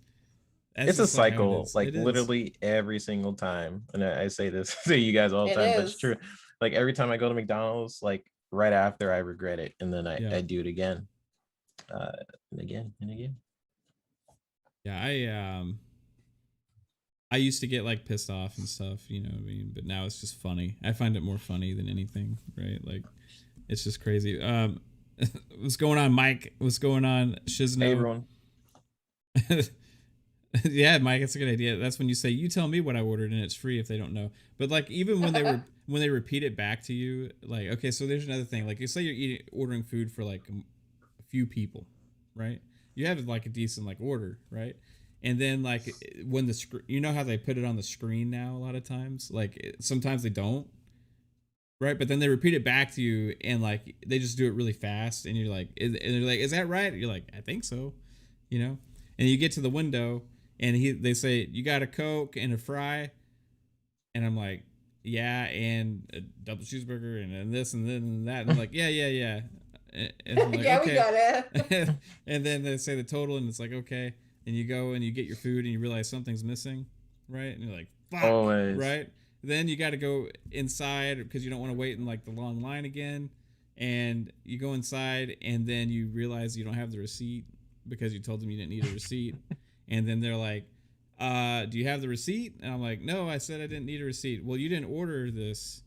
it's a like how it cycle, is. like It is. literally every single time. And I say this to you guys all the It time, but it's is. true. Like every time I go to McDonald's, like right after I regret it, and then Yeah. I do it again, and again and again. Yeah, I used to get like pissed off and stuff, you know what I mean? But now it's just funny. I find it more funny than anything, right? Like it's just crazy. What's going on, Mike? What's going on, Shizno? Hey, everyone. Yeah, Mike, that's a good idea. That's when you say, "You tell me what I ordered and it's free if they don't know." But like even when they repeat it back to you, like okay, so there's another thing. Like you say you're ordering food for like a few people, right? You have like a decent like order, right? And then like when the you know how they put it on the screen now a lot of times, like sometimes they don't, right? But then they repeat it back to you and like they just do it really fast, and you're like, and they're like, "Is that right?" You're like, "I think so," you know. And you get to the window, and they say, "You got a Coke and a fry," and I'm like, "Yeah, and a double cheeseburger and this and then and that." And I'm like, "Yeah." And I'm like, yeah, okay. We got it. And then they say the total, and it's like, okay. And you go and you get your food, and you realize something's missing, right? And you're like, fuck, Always. right? Then you got to go inside because you don't want to wait in like the long line again. And you go inside, and then you realize you don't have the receipt because you told them you didn't need a receipt. And then they're like, do you have the receipt? And I'm like, no, I said I didn't need a receipt. Well, you didn't order this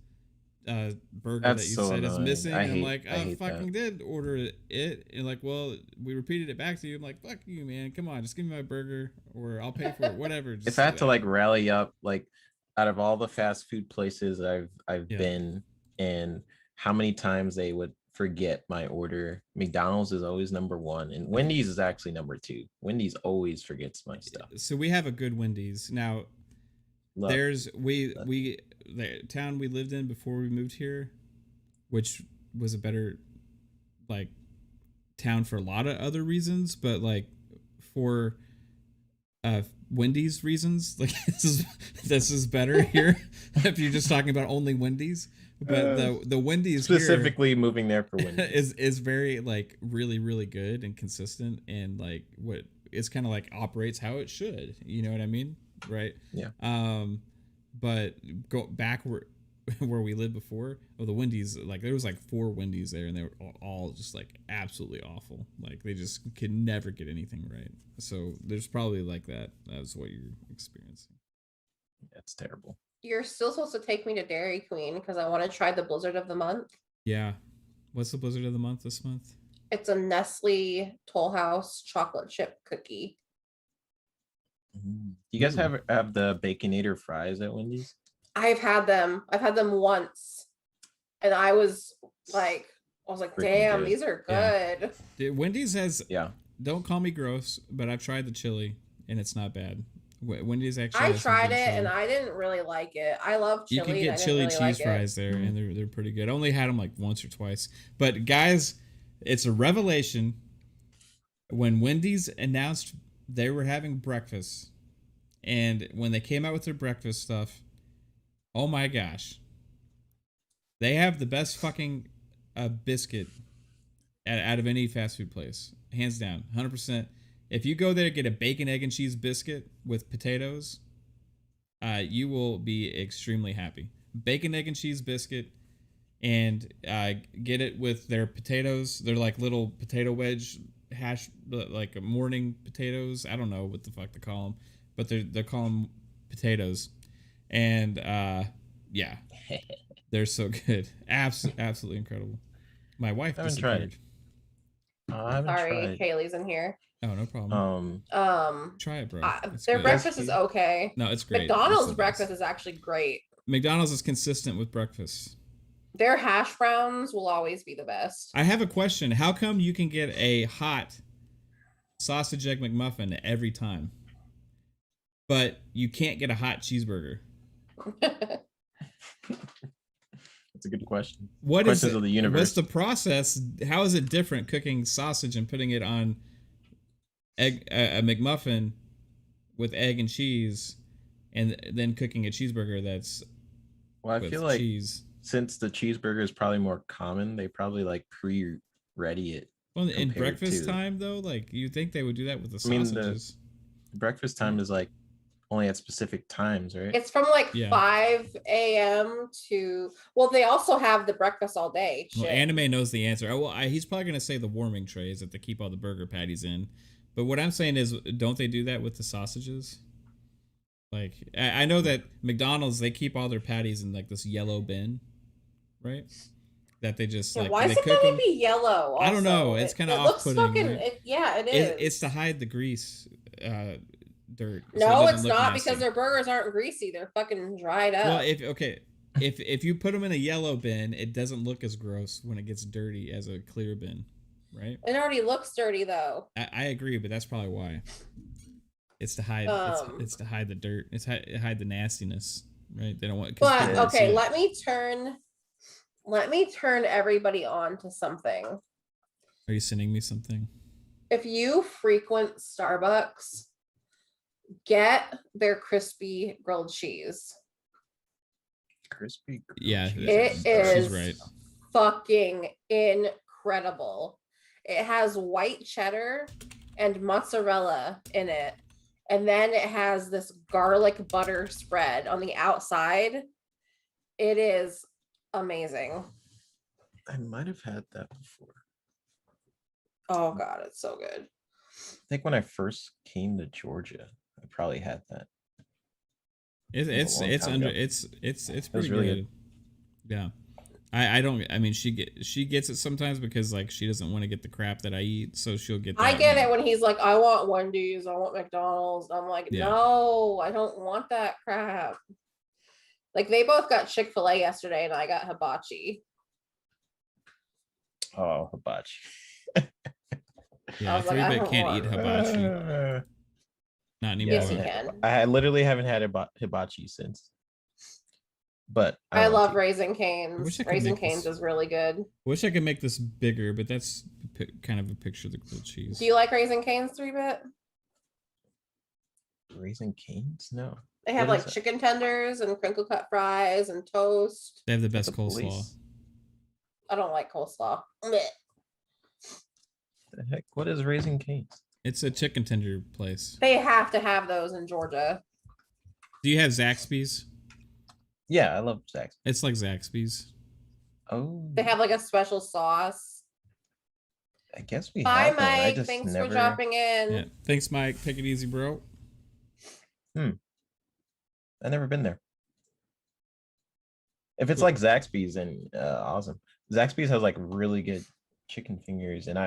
burger That's that you so said is annoying. missing. I And I'm hate- like, I I hate fucking that. did order it. And like, well, we repeated it back to you. I'm like, fuck you, man. Come on, just give me my burger or I'll pay for it. Whatever. Just, If I had to like rally up, like out of all the fast food places I've Yeah. been, and how many times they would forget my order, McDonald's is always number 1, and Wendy's is actually number 2. Wendy's always forgets my stuff. So we have a good Wendy's now. Love There's it. the town we lived in before we moved here, which was a better like town for a lot of other reasons, but like for Wendy's reasons, like this is better here if you're just talking about only Wendy's. But the Wendy's specifically here moving there for Wendy's is very like really good and consistent, and like what it's kind of like operates how it should, you know what I mean, right? Yeah. But go back where we lived before, the Wendy's, like there was like 4 Wendy's there, and they were all just like absolutely awful. Like they just could never get anything right. So there's probably like that's what you're experiencing. That's terrible. You're still supposed to take me to Dairy Queen because I want to try the Blizzard of the Month. Yeah. What's the Blizzard of the Month this month? It's a Nestle Toll House chocolate chip cookie. You guys have the Baconator fries at Wendy's? I've had them once, and I was like, Freaking damn, good. these are Yeah. good. Dude, Wendy's has, Yeah. don't call me gross, but I've tried the chili and it's not bad. Wendy's actually I has some tried good it chili. and I didn't really like it. I love chili. You can and I get didn't chili really cheese like it. fries there, and they're pretty good. I only had them like once or twice. But guys, it's a revelation. When Wendy's announced they were having breakfast, and when they came out with their breakfast stuff, oh my gosh, they have the best fucking biscuit out of any fast food place, hands down, 100%. If you go there, get a bacon, egg, and cheese biscuit with potatoes, you will be extremely happy. Bacon, egg, and cheese biscuit, and get it with their potatoes. They're like little potato wedge hash, like morning potatoes. I don't know what the fuck to call them, but they're calling them potatoes. And yeah, they're so good. Absolutely incredible. My wife I haven't tried disappeared. I haven't Sorry, tried. Kaylee's in here. Oh, no problem. Try it, bro. It's Their good. breakfast is okay. No, it's great. McDonald's It's breakfast is actually great. McDonald's is consistent with breakfast. Their hash browns will always be the best. I have a question. How come you can get a hot sausage egg McMuffin every time, but you can't get a hot cheeseburger? That's a good question. What Questions is it? of the universe. What's the process? How is it different cooking sausage and putting it on egg a McMuffin with egg and cheese, and then cooking a cheeseburger that's Well, I feel like cheese? Since the cheeseburger is probably more common, they probably like pre-ready it. Well, in breakfast time though, like you think they would do that with the sausages. Breakfast time is like only at specific times, right? It's from like 5 a.m. to, well, they also have the breakfast all day. Well, Anime knows the answer. Well, he's probably gonna say the warming trays that they keep all the burger patties in. But what I'm saying is, don't they do that with the sausages? Like, I know that McDonald's, they keep all their patties in like this yellow bin, right? That they just like. Why is it gonna be yellow? Also? I don't know. It's kind of off-putting. Right? Yeah, it is. It's to hide the grease, dirt. No, it's not, because their burgers aren't greasy. They're fucking dried up. Well, if you put them in a yellow bin, it doesn't look as gross when it gets dirty as a clear bin, right? It already looks dirty though. I agree, but that's probably why. It's to hide. It's to hide the dirt. It's hide the nastiness, right? They don't want. But okay, let me turn everybody on to something. Are you sending me something? If you frequent Starbucks, get their crispy grilled cheese. Crispy grilled cheese. It is she's right. Fucking incredible. It has white cheddar and mozzarella in it. And then it has this garlic butter spread on the outside. It is amazing. I might have had that before. Oh God, it's so good. I think when I first came to Georgia, I probably had that. It's pretty really good. Yeah. I mean she gets it sometimes because like she doesn't want to get the crap that I eat, so she'll get that. I get it when he's like, I want Wendy's, I want McDonald's. I'm like, no, I don't want that crap. Like they both got Chick-fil-A yesterday and I got hibachi. Oh, hibachi. Yeah, 3-bit can't eat hibachi. Not anymore. Yes, he can. I literally haven't had hibachi since. But I love Raising Cane's. Raising Cane's is really good. Wish I could make this bigger, but that's kind of a picture of the grilled cheese. Do you like Raising Cane's 3-bit? Raising Cane's? No. They have like chicken tenders and crinkle cut fries and toast. They have the best coleslaw. I don't like coleslaw. The heck? What is Raising Cane's? It's a chicken tender place. They have to have those in Georgia. Do you have Zaxby's? Yeah, I love Zaxby's. It's like Zaxby's. Oh. They have like a special sauce. I guess we Bye, have Mike. Thanks for dropping in. Yeah. Thanks, Mike. Take it easy, bro. I've never been there. If it's like Zaxby's, then awesome. Zaxby's has like really good chicken fingers, and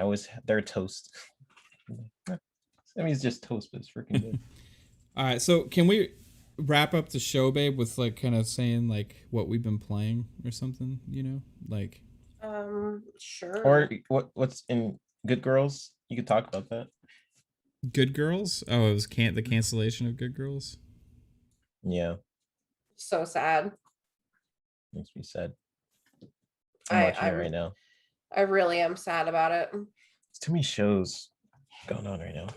their toast. I mean, it's just toast, but it's freaking good. All right, so can we wrap up the show, babe, with like kind of saying like what we've been playing or something, you know, like sure. Or what's in Good Girls? You could talk about that. Good Girls? Oh, it was the cancellation of Good Girls. Yeah, so sad. Makes me sad. I'm watching it right now. I really am sad about it. There's too many shows going on right now.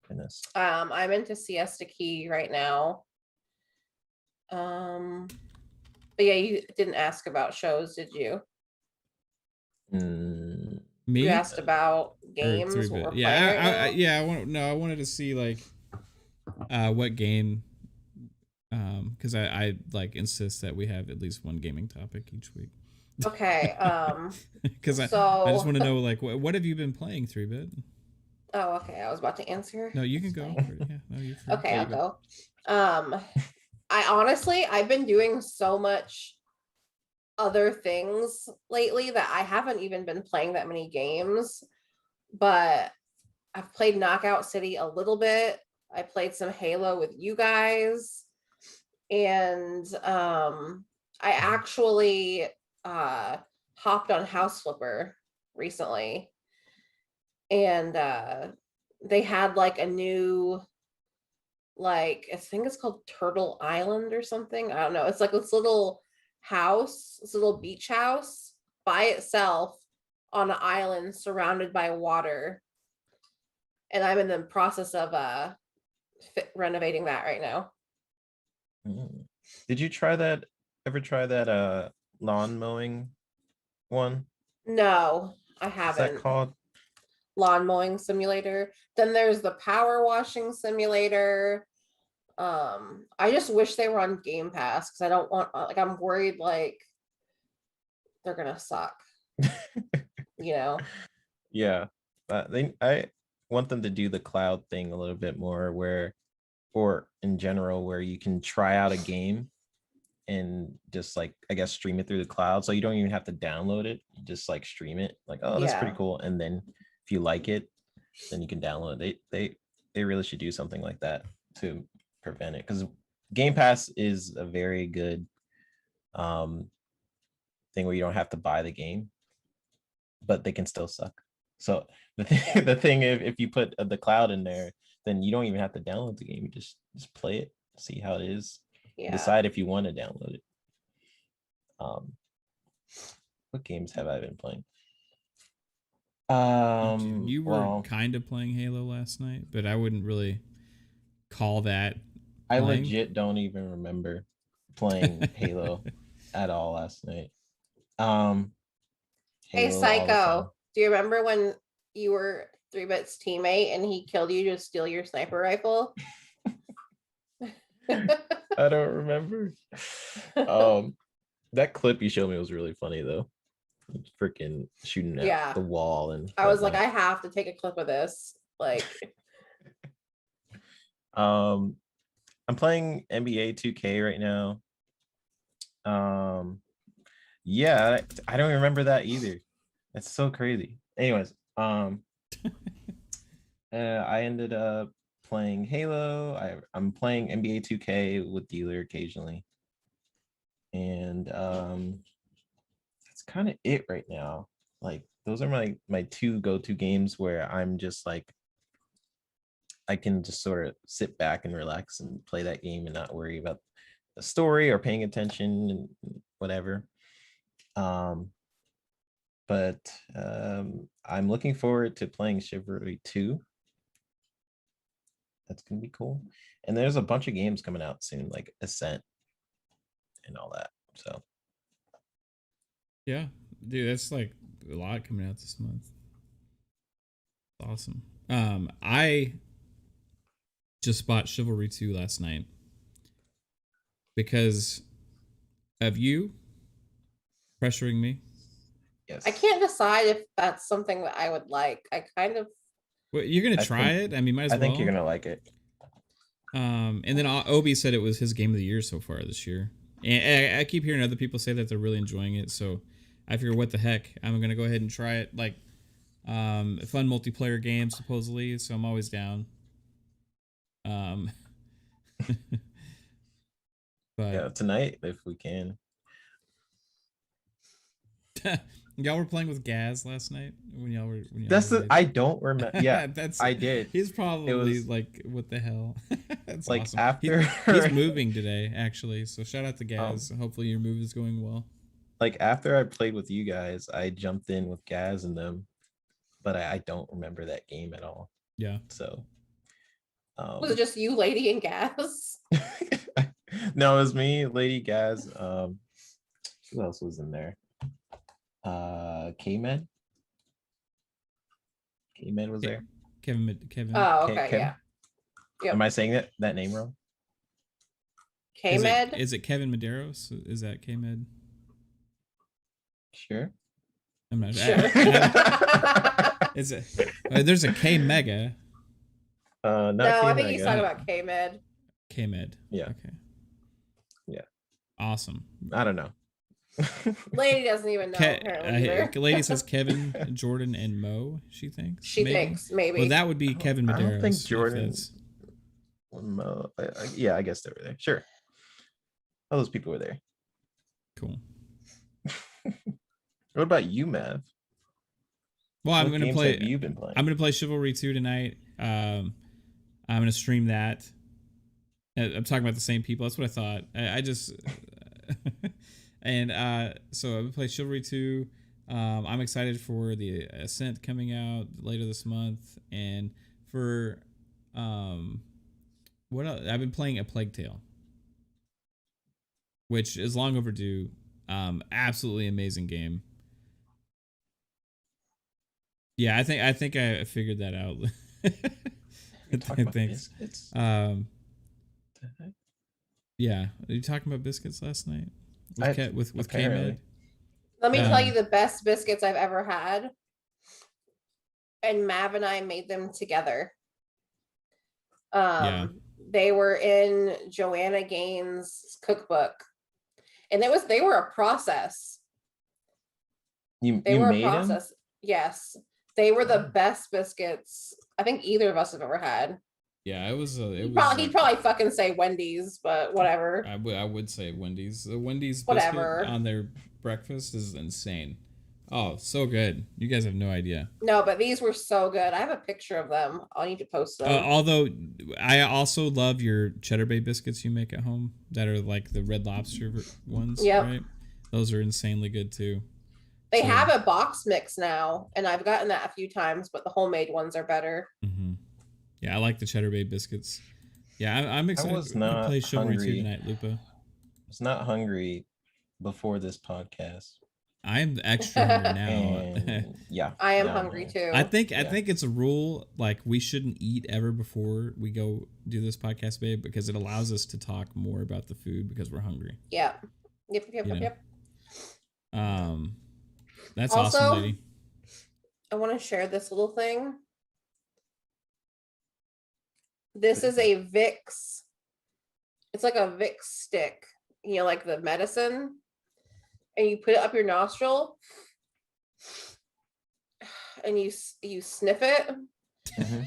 Goodness. I'm into Siesta Key right now. But yeah, you didn't ask about shows, did you? Me? You asked about games. I wanted to see like what game, because I like insist that we have at least one gaming topic each week. Okay. Because I just want to know like what have you been playing, 3-bit? Oh, okay. I was about to answer. No, you can go. Yeah, no, you're free. Okay, I'll go. I've been doing so much other things lately that I haven't even been playing that many games. but I've played Knockout City a little bit. I played some Halo with you guys, and I actually hopped on House Flipper recently, and they had like a new, like, I think it's called Turtle Island or something. I don't know. It's like this little house, this little beach house by itself on an island surrounded by water. And I'm in the process of renovating that right now. Did you try that? Ever try that lawn mowing one? No, I What's haven't. that called? Lawn mowing simulator. Then there's the power washing simulator. I just wish they were on Game Pass because I don't want, like, I'm worried like they're gonna suck. You know? Yeah, I want them to do the cloud thing a little bit more, where, or in general, where you can try out a game and just like, I guess, stream it through the cloud, so you don't even have to download it. You just like stream it, like, oh, that's pretty Yeah. cool, and then if you like it, then you can download it. They really should do something like that to prevent it, because Game Pass is a very good thing where you don't have to buy the game, but they can still suck. So the thing, if you put the cloud in there, then you don't even have to download the game. You just play it, see how it is, decide if you want to download it. What games have I been playing? You were kind of playing Halo last night, but I wouldn't really call that I playing. legit don't even remember playing Halo at all last night. Hey, Halo Psycho, do you remember when you were 3-Bit's teammate and he killed you to steal your sniper rifle? I don't remember. That clip you showed me was really funny though. Freaking shooting at the wall, and I was like, I have to take a clip of this. Like, I'm playing NBA 2K right now. Yeah, I don't remember that either. That's so crazy. Anyways, I ended up playing Halo. I'm playing NBA 2K with Dealer occasionally, and that's kind of it right now. Like, those are my two go-to games where I'm just like, I can just sort of sit back and relax and play that game and not worry about the story or paying attention and whatever. But I'm looking forward to playing Chivalry 2. That's gonna be cool. And there's a bunch of games coming out soon, like Ascent and all that. So yeah, dude, that's like a lot coming out this month. Awesome. I just bought Chivalry 2 last night because of you pressuring me. yes, I can't decide if that's something that I would like. I kind of. Well, you're gonna try it. I mean, might as well. I think you're gonna like it. And then Obi said it was his game of the year so far this year, and I keep hearing other people say that they're really enjoying it. So I figure, what the heck, I'm gonna go ahead and try it. Like, a fun multiplayer game supposedly, so I'm always down. But yeah, tonight if we can. Y'all were playing with Gaz last night when y'all were. I don't remember. Yeah, I did. He's probably like, what the hell? That's like awesome. after he's moving today, actually. So shout out to Gaz. Hopefully your move is going well. Like, after I played with you guys, I jumped in with Gaz and them, but I don't remember that game at all. Yeah. So was it just you, Lady, and Gaz? No, it was me, Lady, Gaz. Who else was in there? K-Med. K-Med was there. Kevin. Oh, okay, yeah. Yep. Am I saying that name wrong? K-Med? Is it Kevin Medeiros? Is that K-Med? Sure. I'm not sure. Is it? There's a K-Mega. No, I think he's talking about K-Med. Yeah. Okay. Yeah. Awesome. I don't know. Lady doesn't even know. Apparently either. Lady says Kevin, Jordan, and Mo. She thinks. She thinks maybe. Well, that would be Kevin Medeiros. I don't think Jordan. Mo, yeah, I guess they were there. Sure. All those people were there. Cool. What about you, Mav? Well, I'm gonna play. You've been playing. I'm gonna play Chivalry 2 tonight. I'm gonna stream that. I'm talking about the same people. That's what I thought. I just and so I'm gonna play Chivalry 2. I'm excited for the Ascent coming out later this month, and for what else? I've been playing A Plague Tale, which is long overdue. Absolutely amazing game. Yeah, I think I figured that out. Thanks. Yeah, are you talking about biscuits last night with K-Med? Let me tell you the best biscuits I've ever had, and Mav and I made them together. They were in Joanna Gaines' cookbook, and they were a process. They were a process. Them? Yes, they were the best biscuits I think either of us have ever had. Yeah, it was. He'd probably fucking say Wendy's, but whatever. I would say Wendy's. The Wendy's whatever biscuit on their breakfast is insane. Oh, so good. You guys have no idea. No, but these were so good. I have a picture of them. I'll need to post them. Although I also love your Cheddar Bay biscuits you make at home that are like the Red Lobster ones. Yep. Right? Those are insanely good too. They have a box mix now, and I've gotten that a few times, but the homemade ones are better. Mm-hmm. Yeah, I like the Cheddar Bay biscuits. Yeah, I'm excited. I was not to play Chivalry 2 hungry tonight, Lupa. I was not hungry before this podcast. I'm extra hungry now. Yeah, I am hungry too. I think it's a rule, like we shouldn't eat ever before we go do this podcast, babe, because it allows us to talk more about the food because we're hungry. Yeah. Yep. That's also, awesome, lady. I want to share this little thing. This is a Vicks. It's like a Vicks stick, like the medicine, and you put it up your nostril, and you sniff it. Mm-hmm.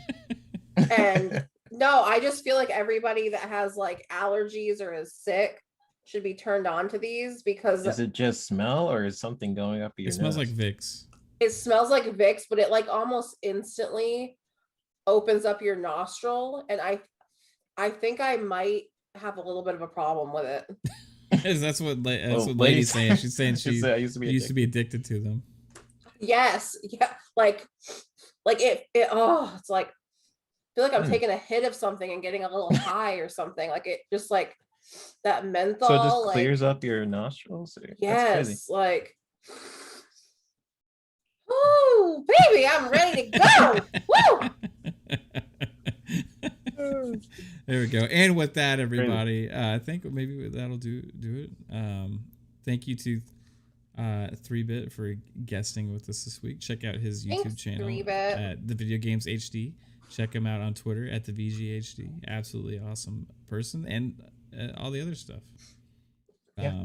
And no, I just feel like everybody that has like allergies or is sick should be turned on to these, because is it just smell or is something going up your nose? It smells like Vicks. It smells like Vicks, but it like almost instantly opens up your nostril, and I think I might have a little bit of a problem with it. That's what Lady's saying. She's saying she used to be addicted to them. Yes, yeah, like it. Oh, it's like I feel like I'm taking a hit of something and getting a little high or something. Like it just like that menthol. So it just clears up your nostrils. Yes, like. Oh, baby, I'm ready to go. Woo! There we go. And with that, everybody, I think maybe that'll do it. Thank you to 3-Bit for guesting with us this week. Check out his YouTube channel 3-Bit. at TheVideoGamesHD. Check him out on Twitter at TheVGHD. Absolutely awesome person, and all the other stuff. Yeah.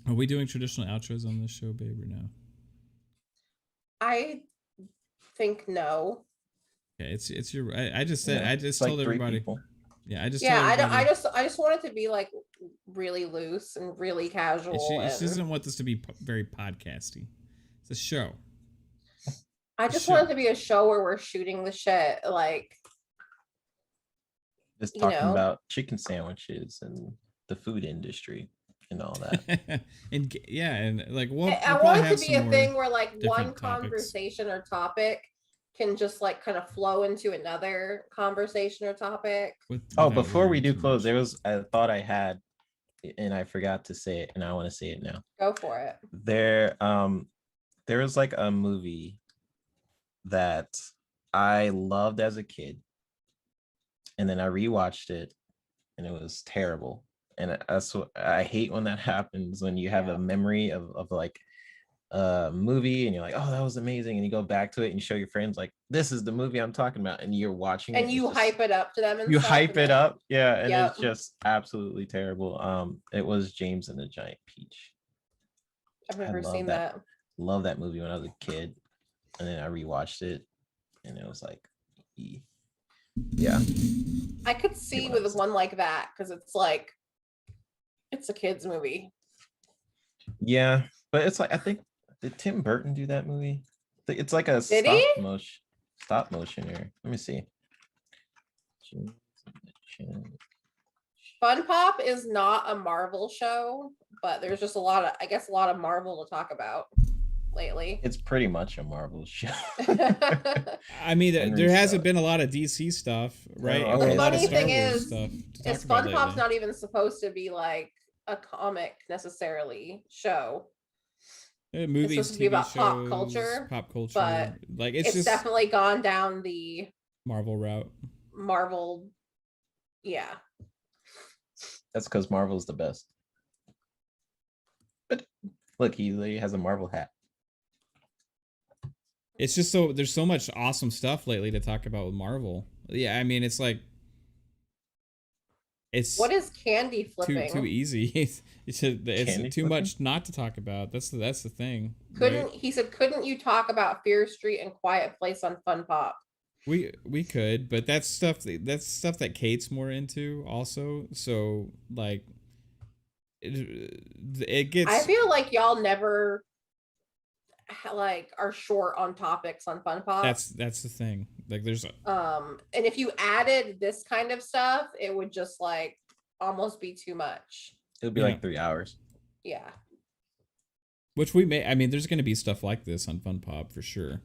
Are we doing traditional outros on this show, babe, or no? I think no. Okay, it's your. I just said. I just told everybody. People. Yeah, I just. Yeah, I just want it to be like really loose and really casual. She doesn't want this to be very podcasty. It's a show. I just want it to be a show where we're shooting the shit, like. Just talking about chicken sandwiches and the food industry and all that. and like I want it to be a thing where like one conversation or topic can just like kind of flow into another conversation or topic. Before we do close, I thought I had, and I forgot to say it, and I want to say it now. Go for it. There was like a movie that I loved as a kid, and then I rewatched it, and it was terrible. And that's what I hate when that happens, when you have a memory of like a movie and you're like, oh, that was amazing, and you go back to it and you show your friends like, this is the movie I'm talking about, and you're watching and you hype it up to them, and you hype it up, and it's just absolutely terrible. It was James and the Giant Peach. I've never seen that. Love that movie when I was a kid, and then I rewatched it, and it was like, yeah. I could see with one like that because it's like it's a kids movie. Yeah, but it's like, I think, did Tim Burton do that movie? It's like a stop motion here. Let me see. Fun Pop is not a Marvel show, but there's just a lot of Marvel to talk about lately. It's pretty much a Marvel show. I mean, there hasn't been a lot of DC stuff, right? Oh, Or okay. a lot of Funny Star thing Wars is, stuff to talk Fun about Pop's lately. not even supposed to be like a comic necessarily show. Movies, supposed to be TV about shows, pop culture, but like it's just definitely gone down the Marvel route. Marvel, yeah. That's because Marvel's the best. But look, he has a Marvel hat. It's just there's so much awesome stuff lately to talk about with Marvel. Yeah, I mean, it's like what is candy flipping? Too easy. it's too flipping? much not to talk about. That's the thing. He said, couldn't you talk about Fear Street and Quiet Place on Fun Pop? We could, but that's stuff that Kate's more into also. So like it gets. I feel like y'all never like are short on topics on Fun Pop. That's the thing. Like there's and if you added this kind of stuff, it would just like almost be too much. It would be like 3 hours. Yeah. Which we may. I mean, there's going to be stuff like this on Fun Pop for sure,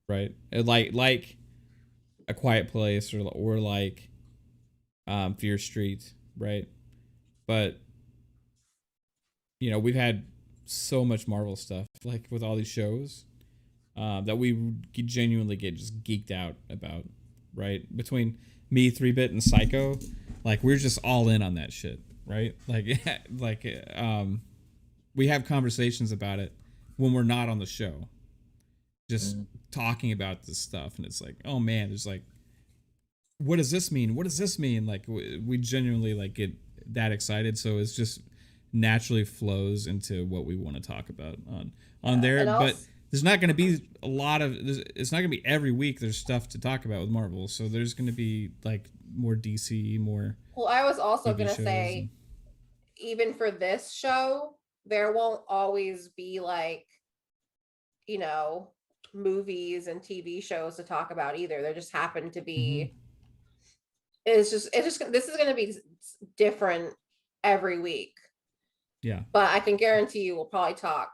right? Like A Quiet Place or like Fear Street, right? But you know, we've had so much Marvel stuff like with all these shows that we genuinely get just geeked out about, right? Between me, 3-Bit, and Psycho, like we're just all in on that shit, right? Like we have conversations about it when we're not on the show, just talking about this stuff, and it's like, oh man, there's like, what does this mean? What does this mean? Like we genuinely like get that excited, so it's just naturally flows into what we want to talk about on there. But there's not going to be a lot of. It's not going to be every week. There's stuff to talk about with Marvel, so there's going to be like more DC, more. Well, I was also going to say, even for this show, there won't always be like, you know, movies and TV shows to talk about either. There just happen to be. It's just this is going to be different every week. Yeah. But I can guarantee you we'll probably talk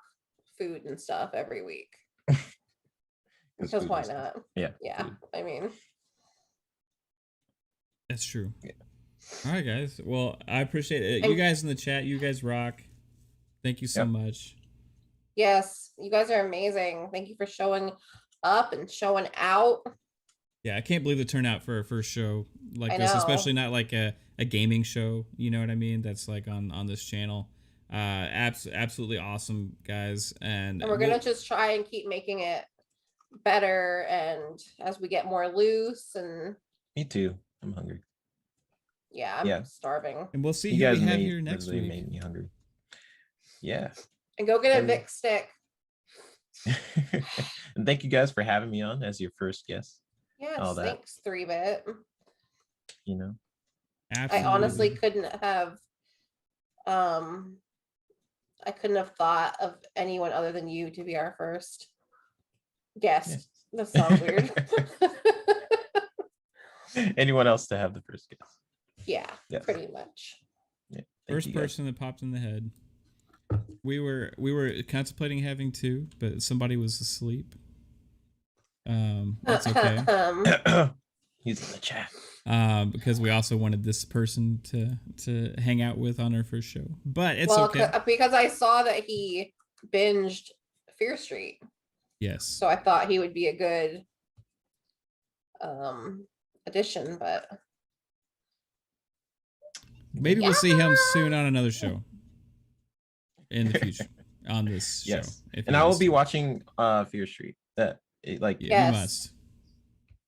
food and stuff every week. Because why not? Yeah. Yeah. Food. I mean, that's true. Yeah. All right, guys. Well, I appreciate it. You guys in the chat, you guys rock. Thank you so much. Yes, you guys are amazing. Thank you for showing up and showing out. Yeah, I can't believe the turnout for our first show like this, especially not like a gaming show. You know what I mean? That's like on this channel. Absolutely awesome, guys. And we're gonna just try and keep making it better, and as we get more loose. And me too. I'm hungry. Yeah, I'm starving. And we'll see who we have here next week. Made me hungry. Yeah. And go get a Vic stick. And thank you guys for having me on as your first guest. Yes, thanks, 3-Bit. You know, absolutely. I honestly couldn't have thought of anyone other than you to be our first guest. Yeah. That sounds weird. Anyone else to have the first guest? Yeah, pretty much. Yeah, first person that popped in the head. We were contemplating having 2, but somebody was asleep. That's okay. He's in the chat. Because we also wanted this person to hang out with on our first show, but it's okay. Because I saw that he binged Fear Street. Yes. So I thought he would be a good addition, but maybe we'll see him soon on another show in the future on this show. And I will be watching Fear Street. You must.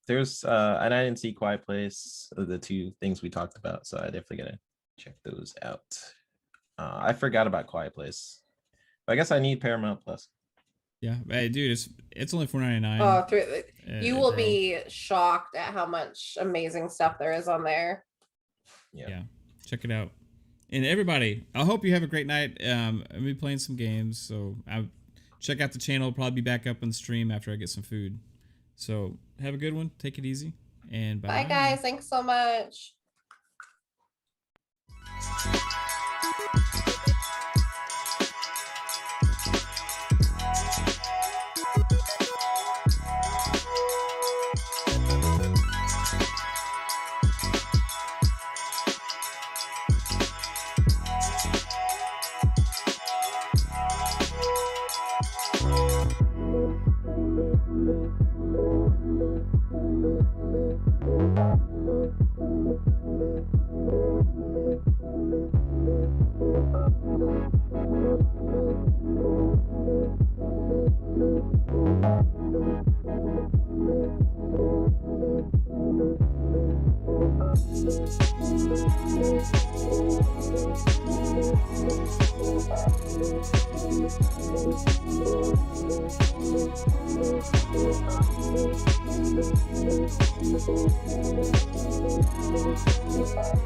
There's and I didn't see Quiet Place, the 2 things we talked about, so I definitely gotta check those out. I forgot about Quiet Place. I guess I need Paramount Plus. Yeah, hey, dude, it's only $4.99. Oh, you will bro. be shocked at how much amazing stuff there is on there. Yeah, check it out. And everybody, I hope you have a great night. I'll be playing some games, so I'll check out the channel. I'll probably be back up on the stream after I get some food. So have a good one. Take it easy, and bye. Bye, guys. Thanks so much.